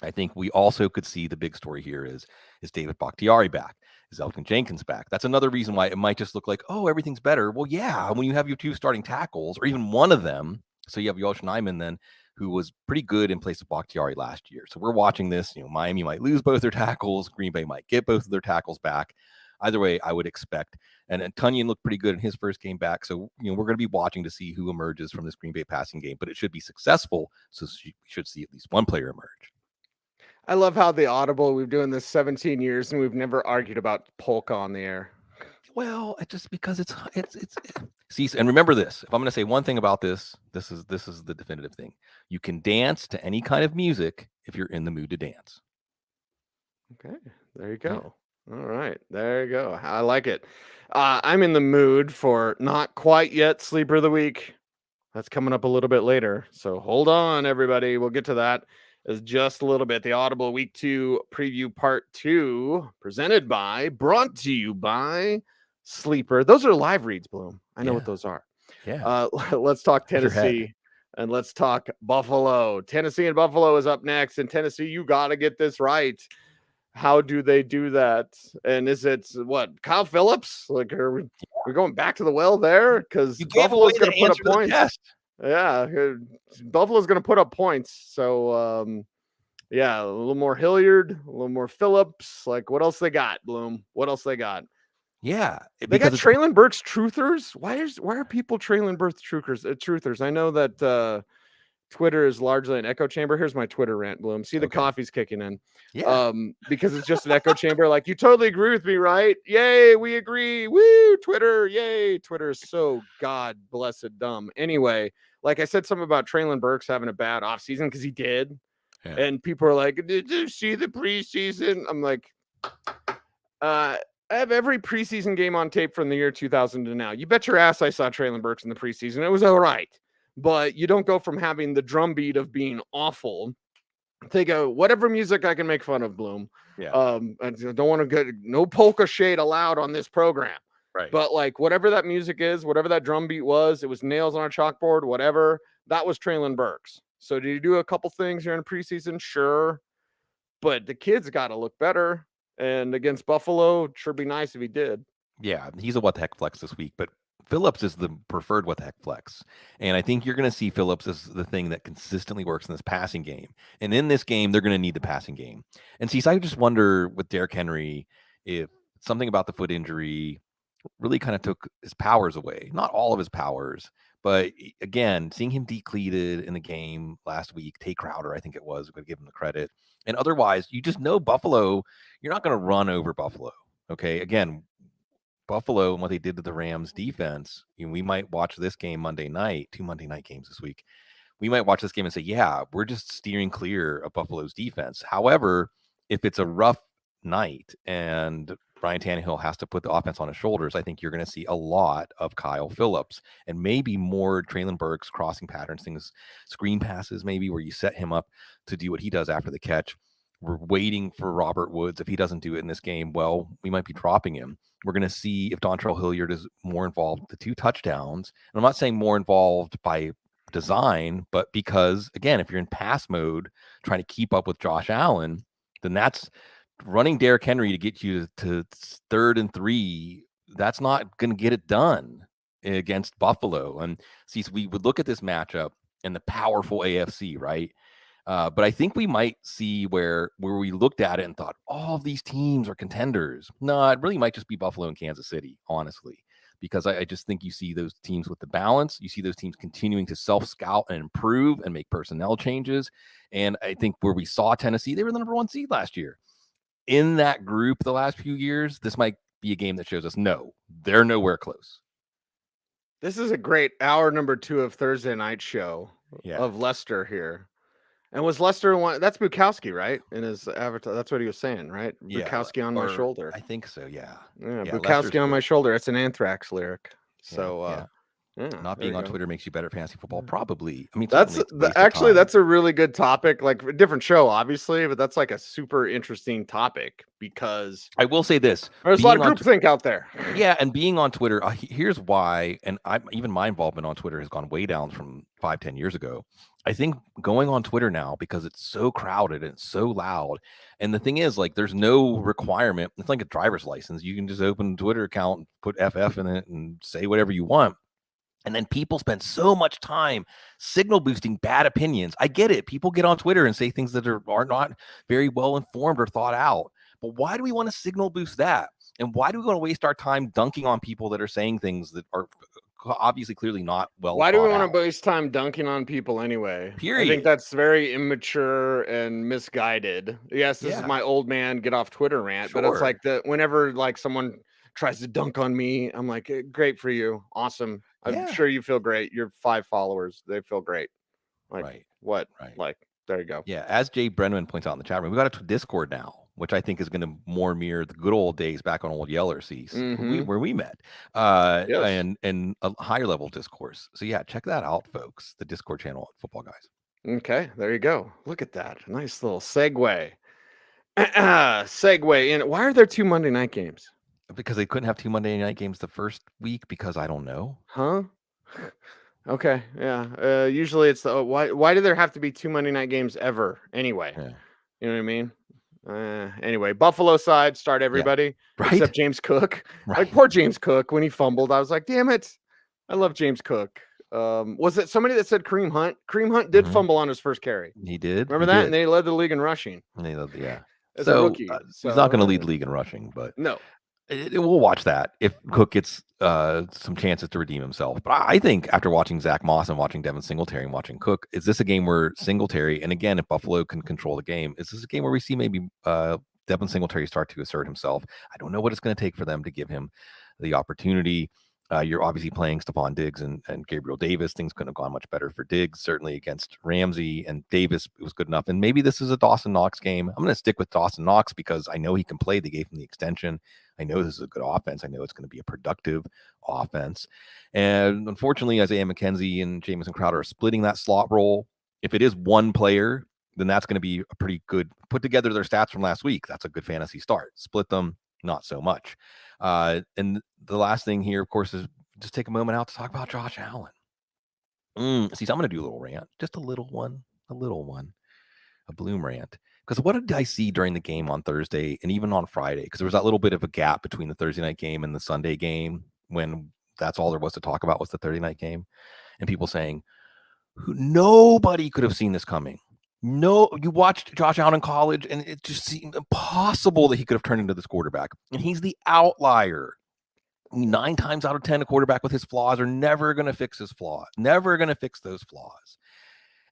Speaker 2: I think we also could see the big story here is David Bakhtiari back? Is Elgton Jenkins back? That's another reason why it might just look like, oh, everything's better. Well, yeah, when you have your two starting tackles, or even one of them, so you have Yosh Nijman then, who was pretty good in place of Bakhtiari last year. So we're watching this. Miami might lose both their tackles. Green Bay might get both of their tackles back. Either way, I would expect. And Tunyon looked pretty good in his first game back. So, we're going to be watching to see who emerges from this Green Bay passing game. But it should be successful. So we should see at least one player emerge.
Speaker 1: I love how the Audible, we've doing this 17 years and we've never argued about polka on the air.
Speaker 2: Well, just because it's see, and remember this. If I'm going to say one thing about this is the definitive thing. You can dance to any kind of music if you're in the mood to dance.
Speaker 1: Okay, there you go. Yeah. All right, there you go. I like it. I'm in the mood for not quite yet sleeper of the week. That's coming up a little bit later. So hold on, everybody. We'll get to that as just a little bit. The Audible Week 2 preview part 2 brought to you by Sleeper. Those are live reads, Bloom. I know what those are.
Speaker 2: Yeah.
Speaker 1: Let's talk Tennessee and let's talk Buffalo. Tennessee and Buffalo is up next. And Tennessee, you got to get this right. How do they do that? And is it what, Kyle Phillips? Like, are we going back to the well there? Because Buffalo's going to put up points. Yeah, Buffalo's going to put up points. So, yeah, a little more Hilliard, a little more Phillips. Like, what else they got, Bloom? What else they got?
Speaker 2: Yeah,
Speaker 1: they got Traylon Burks truthers. Why are people Traylon Burks truthers? I know that Twitter is largely an echo chamber. Here's my Twitter rant, Bloom. See, the coffee's kicking in.
Speaker 2: Yeah.
Speaker 1: Because it's just an echo chamber. Like, you totally agree with me, right? Yay, we agree. Woo, Twitter. Yay. Twitter is so God blessed dumb. Anyway, like I said something about Traylon Burks having a bad offseason because he did. Yeah. And people are like, did you see the preseason? I'm like, I have every preseason game on tape from the year 2000 to now. You bet your ass I saw Traylon Burks in the preseason. It was all right. But you don't go from having the drumbeat of being awful. They go, whatever music I can make fun of, Bloom.
Speaker 2: Yeah.
Speaker 1: I don't want to get no polka shade allowed on this program.
Speaker 2: Right.
Speaker 1: But like whatever that music is, whatever that drum beat was, it was nails on a chalkboard, whatever. That was Traylon Burks. So did you do a couple things here in preseason? Sure. But the kid's got to look better. And against Buffalo, sure be nice if he did.
Speaker 2: Yeah, he's a what the heck flex this week, but Phillips is the preferred what the heck flex. And I think you're going to see Phillips as the thing that consistently works in this passing game. And in this game, they're going to need the passing game. And see, so I just wonder with Derrick Henry if something about the foot injury really kind of took his powers away. Not all of his powers, but again, seeing him depleted in the game last week, Tay Crowder, I think it was, we're going to give him the credit. And otherwise, you just know Buffalo, you're not going to run over Buffalo. Okay. Again, Buffalo and what they did to the Rams defense, we might watch this game Monday night, 2 Monday night games this week. We might watch this game and say, yeah, we're just steering clear of Buffalo's defense. However, if it's a rough night and Ryan Tannehill has to put the offense on his shoulders, I think you're going to see a lot of Kyle Phillips and maybe more Traylon Burks crossing patterns, things, screen passes, maybe where you set him up to do what he does after the catch. We're waiting for Robert Woods. If he doesn't do it in this game, well, we might be dropping him. We're going to see if Dontrell Hilliard is more involved with the 2 touchdowns. And I'm not saying more involved by design, but because, again, if you're in pass mode trying to keep up with Josh Allen, then that's running Derrick Henry to get you to 3rd and 3. That's not going to get it done against Buffalo. And see, so we would look at this matchup and the powerful AFC, right? But I think we might see where we looked at it and thought, all of these teams are contenders. No, it really might just be Buffalo and Kansas City, honestly, because I just think you see those teams with the balance. You see those teams continuing to self-scout and improve and make personnel changes. And I think where we saw Tennessee, they were the number 1 seed last year. In that group the last few years, this might be a game that shows us, no, they're nowhere close.
Speaker 1: This is a great hour number 2 of Thursday night show of Lester here. And was Lester one? That's Bukowski, right? In his avatar, that's what he was saying, right?
Speaker 2: Yeah,
Speaker 1: Bukowski on my shoulder.
Speaker 2: I think so. Yeah.
Speaker 1: Yeah, Bukowski on my shoulder. It's an Anthrax lyric. So,
Speaker 2: not being on Twitter makes you better at fantasy football. Probably. I mean,
Speaker 1: that's actually that's a really good topic. Like a different show, obviously, but that's like a super interesting topic because
Speaker 2: I will say this:
Speaker 1: there's a lot of groupthink out there.
Speaker 2: Yeah, and being on Twitter, here's why. And even my involvement on Twitter has gone way down from 5-10 years ago. I think going on Twitter now because it's so crowded and it's so loud. And the thing is, like, there's no requirement. It's like a driver's license. You can just open a Twitter account and put FF in it and say whatever you want. And then people spend so much time signal boosting bad opinions. I get it. People get on Twitter and say things that are not very well informed or thought out. But why do we want to signal boost that? And why do we want to waste our time dunking on people that are saying things that are obviously clearly not well
Speaker 1: Why do we
Speaker 2: want
Speaker 1: to waste time dunking on people anyway?
Speaker 2: Period.
Speaker 1: I think that's very immature and misguided. Yes, this is my old man get off Twitter rant, but it's like whenever like someone tries to dunk on me, I'm like, great for you. Awesome. I'm sure you feel great. Your 5 followers, they feel great. Like what? Right. Like, there you go.
Speaker 2: Yeah. As Jay Brennan points out in the chat room, we got a Discord now, which I think is going to more mirror the good old days back on old Yeller Seas where we met, and a higher level discourse. So yeah, check that out, folks. The Discord channel at Footballguys.
Speaker 1: Okay, there you go. Look at that. Nice little segue. Segue in. Why are there 2 Monday night games?
Speaker 2: Because they couldn't have 2 Monday night games the first week because I don't know.
Speaker 1: Huh? Okay, yeah. Usually it's the why do there have to be 2 Monday night games ever anyway?
Speaker 2: Yeah.
Speaker 1: You know what I mean? Anyway, Buffalo side, start everybody except James Cook. Like poor James Cook when he fumbled. I was like, damn it. I love James Cook. Was it somebody that said Kareem Hunt? Kareem Hunt did fumble on his first carry.
Speaker 2: He did.
Speaker 1: Remember that? And they led the league in rushing.
Speaker 2: As a rookie. He's not going to lead the league in rushing, but
Speaker 1: no.
Speaker 2: We'll watch that if Cook gets some chances to redeem himself. But I think after watching Zach Moss and watching Devin Singletary and watching Cook, is this a game where Singletary, and again, if Buffalo can control the game, is this a game where we see maybe Devin Singletary start to assert himself? I don't know what it's going to take for them to give him the opportunity. You're obviously playing Stephon Diggs and Gabriel Davis. Things couldn't have gone much better for Diggs, certainly against Ramsey, and Davis was good enough. And maybe this is a Dawson Knox game. I'm going to stick with Dawson Knox because I know he can play. They gave him the extension. I know this is a good offense. I know it's going to be a productive offense. And unfortunately, Isaiah McKenzie and Jamison Crowder are splitting that slot role. If it is one player, then that's going to be a pretty good put together their stats from last week. That's a good fantasy start. Split them, not so much. And the last thing here, of course, is just take a moment out to talk about Josh Allen. So I'm going to do a little rant, just a little one. a bloom rant. Because what did I see during the game on Thursday and even on Friday? Because there was that little bit of a gap between the Thursday night game and the Sunday game when that's all there was to talk about was the Thursday night game. And people saying, nobody could have seen this coming. No, you watched Josh Allen in college, and it just seemed impossible that he could have turned into this quarterback. And he's the outlier. 9 times out of 10, a quarterback with his flaws are never going to fix his flaws, never going to fix those flaws.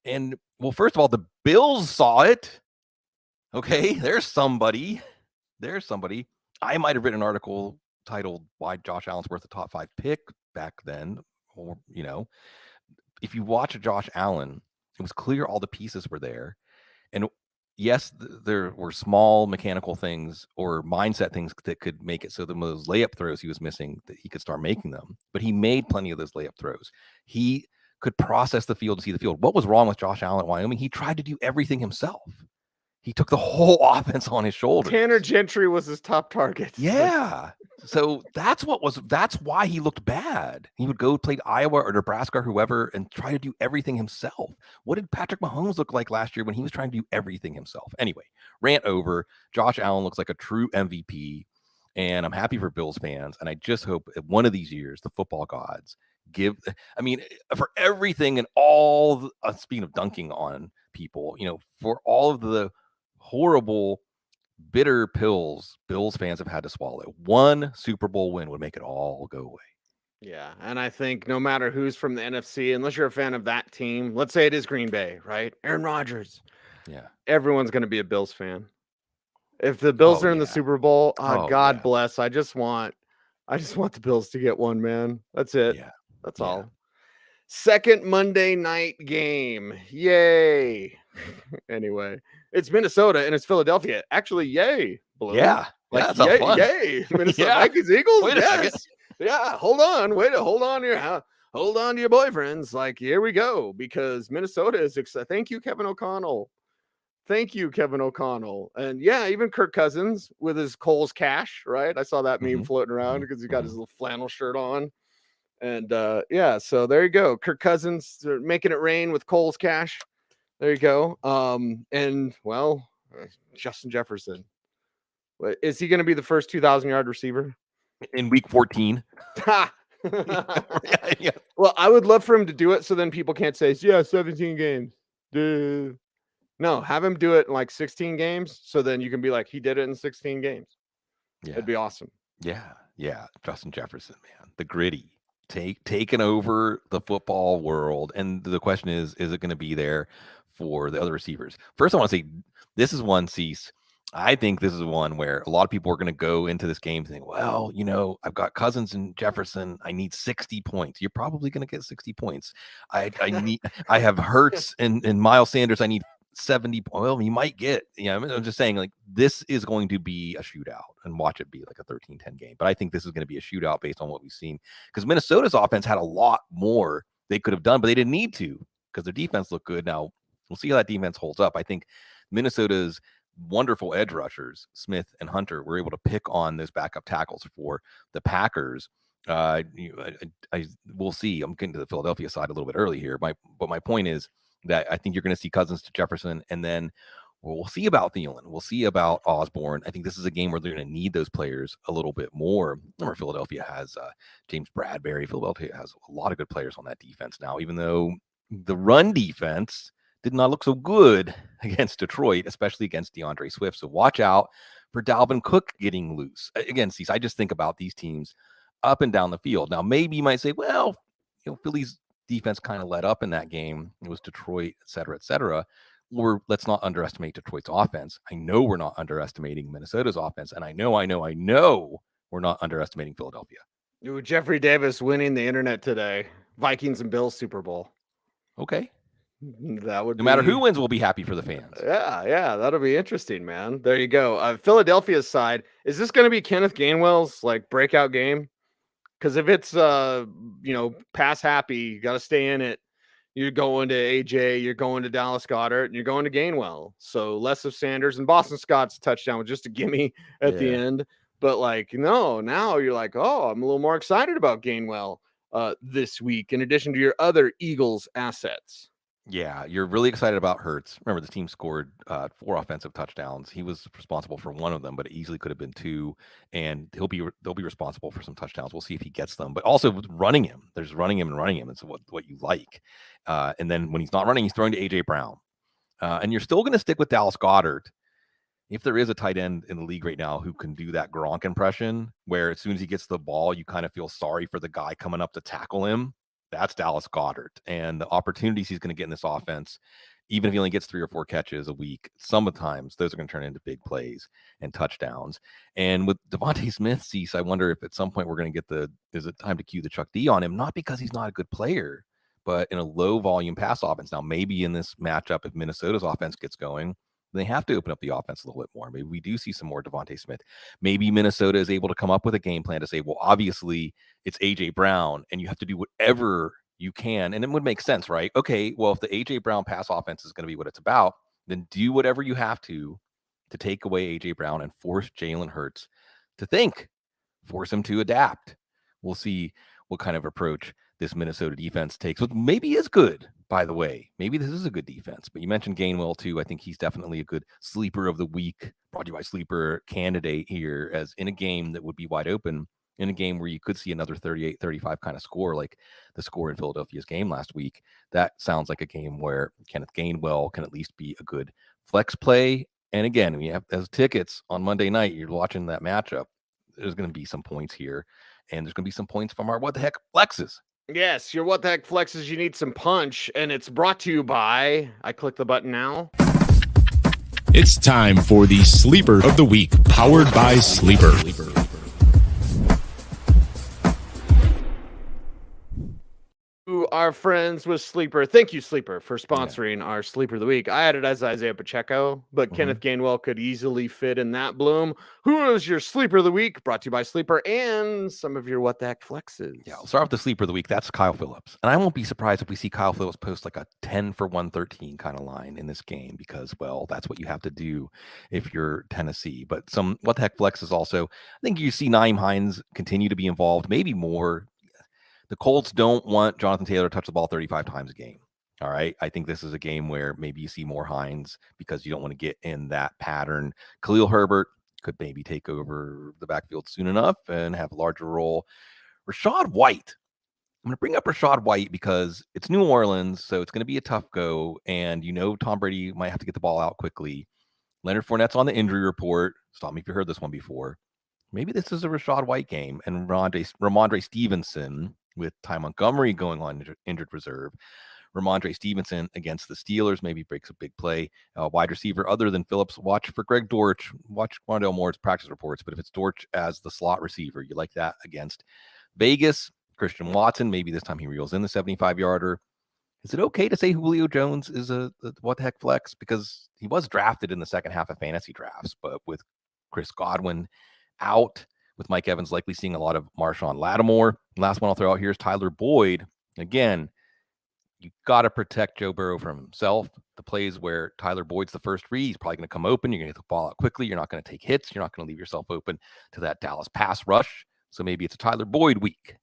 Speaker 2: And, well, first of all, the Bills saw it. Okay, there's somebody. I might have written an article titled "Why Josh Allen's Worth a Top 5 Pick" back then. Or, if you watch Josh Allen, it was clear all the pieces were there. And yes, there were small mechanical things or mindset things that could make it so that those layup throws he was missing, that he could start making them. But he made plenty of those layup throws. He could process the field to see the field. What was wrong with Josh Allen at Wyoming? He tried to do everything himself. He took the whole offense on his shoulders.
Speaker 1: Tanner Gentry was his top target.
Speaker 2: Yeah. So that's why he looked bad. He would go play Iowa or Nebraska or whoever and try to do everything himself. What did Patrick Mahomes look like last year when he was trying to do everything himself? Anyway, rant over. Josh Allen looks like a true MVP, and I'm happy for Bills fans. And I just hope that one of these years, the football gods for everything and all, speaking of dunking on people, for all of the horrible, bitter pills Bills fans have had to swallow, one Super Bowl win would make it all go away.
Speaker 1: Yeah, and I think no matter who's from the NFC, unless you're a fan of that team, let's say it is Green Bay, right? Aaron Rodgers.
Speaker 2: Yeah.
Speaker 1: Everyone's going to be a Bills fan. If the Bills are in the Super Bowl, God bless. I just want the Bills to get one, man. That's it.
Speaker 2: Yeah.
Speaker 1: That's all. Second Monday night game. Yay. Anyway, it's Minnesota and it's Philadelphia. Actually, yay. Blue.
Speaker 2: Yeah.
Speaker 1: Like,
Speaker 2: that's
Speaker 1: fun. Yay. Minnesota Vikings, Eagles.
Speaker 2: Wait a second.
Speaker 1: Yeah. Hold on to your boyfriends. Like, here we go. Because Minnesota is excited. Thank you, Kevin O'Connell. And yeah, even Kirk Cousins with his Kohl's Cash, right? I saw that meme floating around because he got his little flannel shirt on. And so there you go. Kirk Cousins making it rain with Kohl's Cash. There you go. Justin Jefferson. Is he going to be the first 2,000-yard receiver?
Speaker 2: In week 14.
Speaker 1: Yeah. Well, I would love for him to do it so then people can't say, 17 games. Duh. No, have him do it in like 16 games so then you can be like, he did it in 16 games. Yeah. It'd be awesome.
Speaker 2: Yeah. Justin Jefferson, man. The gritty. Taking over the football world. And the question is it going to be there for the other receivers? First, I want to say this is one, Cease. I think this is one where a lot of people are going to go into this game saying, well, I've got Cousins and Jefferson. I need 60 points. You're probably going to get 60 points. I have Hurts and Miles Sanders. I need 70. Well, you might get, I'm just saying, like, this is going to be a shootout, and watch it be like a 13-10 game. But I think this is going to be a shootout based on what we've seen, because Minnesota's offense had a lot more they could have done, but they didn't need to because their defense looked good. Now we'll see how that defense holds up. I think Minnesota's wonderful edge rushers, Smith and Hunter, were able to pick on those backup tackles for the Packers. We'll see. I'm getting to the Philadelphia side a little bit early here. But my point is that I think you're going to see Cousins to Jefferson, and then we'll see about Thielen. We'll see about Osborne. I think this is a game where they're going to need those players a little bit more. Remember, Philadelphia has James Bradbury. Philadelphia has a lot of good players on that defense now, even though the run defense did not look so good against Detroit, especially against DeAndre Swift. So watch out for Dalvin Cook getting loose. Again, Cease, I just think about these teams up and down the field. Now, maybe you might say, well, Philly's defense kind of let up in that game. It was Detroit, et cetera. Or let's not underestimate Detroit's offense. I know we're not underestimating Minnesota's offense. And I know we're not underestimating Philadelphia.
Speaker 1: Ooh, Jeffrey Davis winning the internet today. Vikings and Bills Super Bowl.
Speaker 2: Okay.
Speaker 1: That would
Speaker 2: no matter who wins, we'll be happy for the fans.
Speaker 1: Yeah, that'll be interesting, man. There you go. Philadelphia's side, is this going to be Kenneth Gainwell's like breakout game? Because if it's pass happy, you got to stay in it. You're going to AJ, you're going to Dallas Goedert, and you're going to Gainwell. So less of Sanders, and Boston Scott's touchdown was just a gimme at the end. But now you're like, oh, I'm a little more excited about Gainwell this week, in addition to your other Eagles assets.
Speaker 2: Yeah, you're really excited about Hurts. Remember, the team scored 4 offensive touchdowns. He was responsible for one of them, but it easily could have been 2. And they'll be responsible for some touchdowns. We'll see if he gets them. But also running him. There's running him and running him. It's what you like. And then when he's not running, he's throwing to AJ Brown. And you're still going to stick with Dallas Goedert. If there is a tight end in the league right now who can do that Gronk impression, where as soon as he gets the ball, you kind of feel sorry for the guy coming up to tackle him, that's Dallas Goedert. And the opportunities he's going to get in this offense, even if he only gets 3 or 4 catches a week, sometimes those are going to turn into big plays and touchdowns. And with Devontae Smith, Cease, I wonder if at some point we're going to get is it time to cue the Chuck D on him? Not because he's not a good player, but in a low volume pass offense. Now, maybe in this matchup, if Minnesota's offense gets going, they have to open up the offense a little bit more. Maybe we do see some more Devontae Smith. Maybe Minnesota is able to come up with a game plan to say, well, obviously it's AJ Brown and you have to do whatever you can. And it would make sense, right? Okay, well, if the AJ Brown pass offense is going to be what it's about, then do whatever you have to take away AJ Brown and force Jalen Hurts to think, force him to adapt. We'll see what kind of approach this Minnesota defense takes, which maybe is good, by the way. Maybe this is a good defense. But you mentioned Gainwell, too. I think he's definitely a good sleeper of the week, brought to you by Sleeper candidate here, as in a game that would be wide open, in a game where you could see another 38-35 kind of score, like the score in Philadelphia's game last week. That sounds like a game where Kenneth Gainwell can at least be a good flex play. And again, we have as tickets on Monday night, you're watching that matchup. There's going to be some points here, and there's going to be some points from our What the Heck flexes.
Speaker 1: Yes, your What the Heck flexes, you need some punch, and it's brought to you by, I click the button now.
Speaker 3: It's time for the Sleeper of the Week, powered by Sleeper.
Speaker 1: Our friends with Sleeper. Thank you, Sleeper, for sponsoring our Sleeper of the Week. I had it as Isaiah Pacheco, but Kenneth Gainwell could easily fit in that bloom. Who is your Sleeper of the Week? Brought to you by Sleeper and some of your What the Heck flexes.
Speaker 2: Yeah, I'll start with the Sleeper of the Week. That's Kyle Phillips. And I won't be surprised if we see Kyle Phillips post like a 10 for 113 kind of line in this game because, well, that's what you have to do if you're Tennessee. But some What the Heck flexes also. I think you see Nyheim Hines continue to be involved, maybe more. The Colts don't want Jonathan Taylor to touch the ball 35 times a game. All right. I think this is a game where maybe you see more Hines because you don't want to get in that pattern. Khalil Herbert could maybe take over the backfield soon enough and have a larger role. Rachaad White. I'm going to bring up Rachaad White because it's New Orleans, so it's going to be a tough go. And Tom Brady might have to get the ball out quickly. Leonard Fournette's on the injury report. Stop me if you heard this one before. Maybe this is a Rachaad White game. And Ramondre Stevenson, with Ty Montgomery going on injured reserve, Ramondre Stevenson against the Steelers maybe breaks a big play. Wide receiver other than Phillips, watch for Greg Dortch. Watch Wandale Moore's practice reports. But if it's Dortch as the slot receiver, you like that against Vegas. Christian Watson, maybe this time he reels in the 75-yarder. Is it okay to say Julio Jones is a what the heck flex? Because he was drafted in the second half of fantasy drafts, but with Chris Godwin out, with Mike Evans likely seeing a lot of Marshawn Lattimore. Last one I'll throw out here is Tyler Boyd. Again, you got to protect Joe Burrow from himself. The plays where Tyler Boyd's the first read, he's probably going to come open. You're going to get the ball out quickly. You're not going to take hits. You're not going to leave yourself open to that Dallas pass rush. So maybe it's a Tyler Boyd week.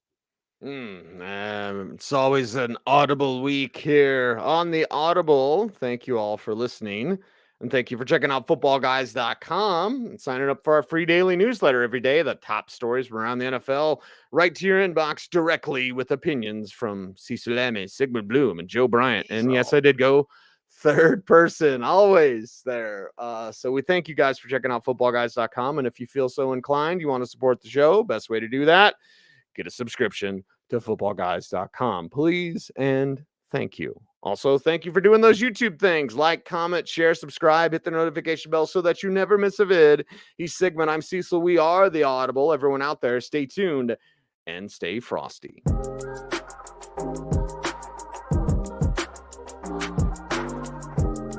Speaker 1: It's always an Audible week here on the Audible. Thank you all for listening. And thank you for checking out footballguys.com and signing up for our free daily newsletter every day. The top stories from around the NFL right to your inbox directly with opinions from Cecil, Lammey, Sigmund Bloom, and Joe Bryant. And yes, I did go third person, always there. So we thank you guys for checking out footballguys.com. And if you feel so inclined, you want to support the show, best way to do that, get a subscription to footballguys.com, please. And thank you. Also, thank you for doing those YouTube things. Like, comment, share, subscribe, hit the notification bell so that you never miss a vid. He's Sigmund. I'm Cecil. We are the Audible. Everyone out there, stay tuned and stay frosty.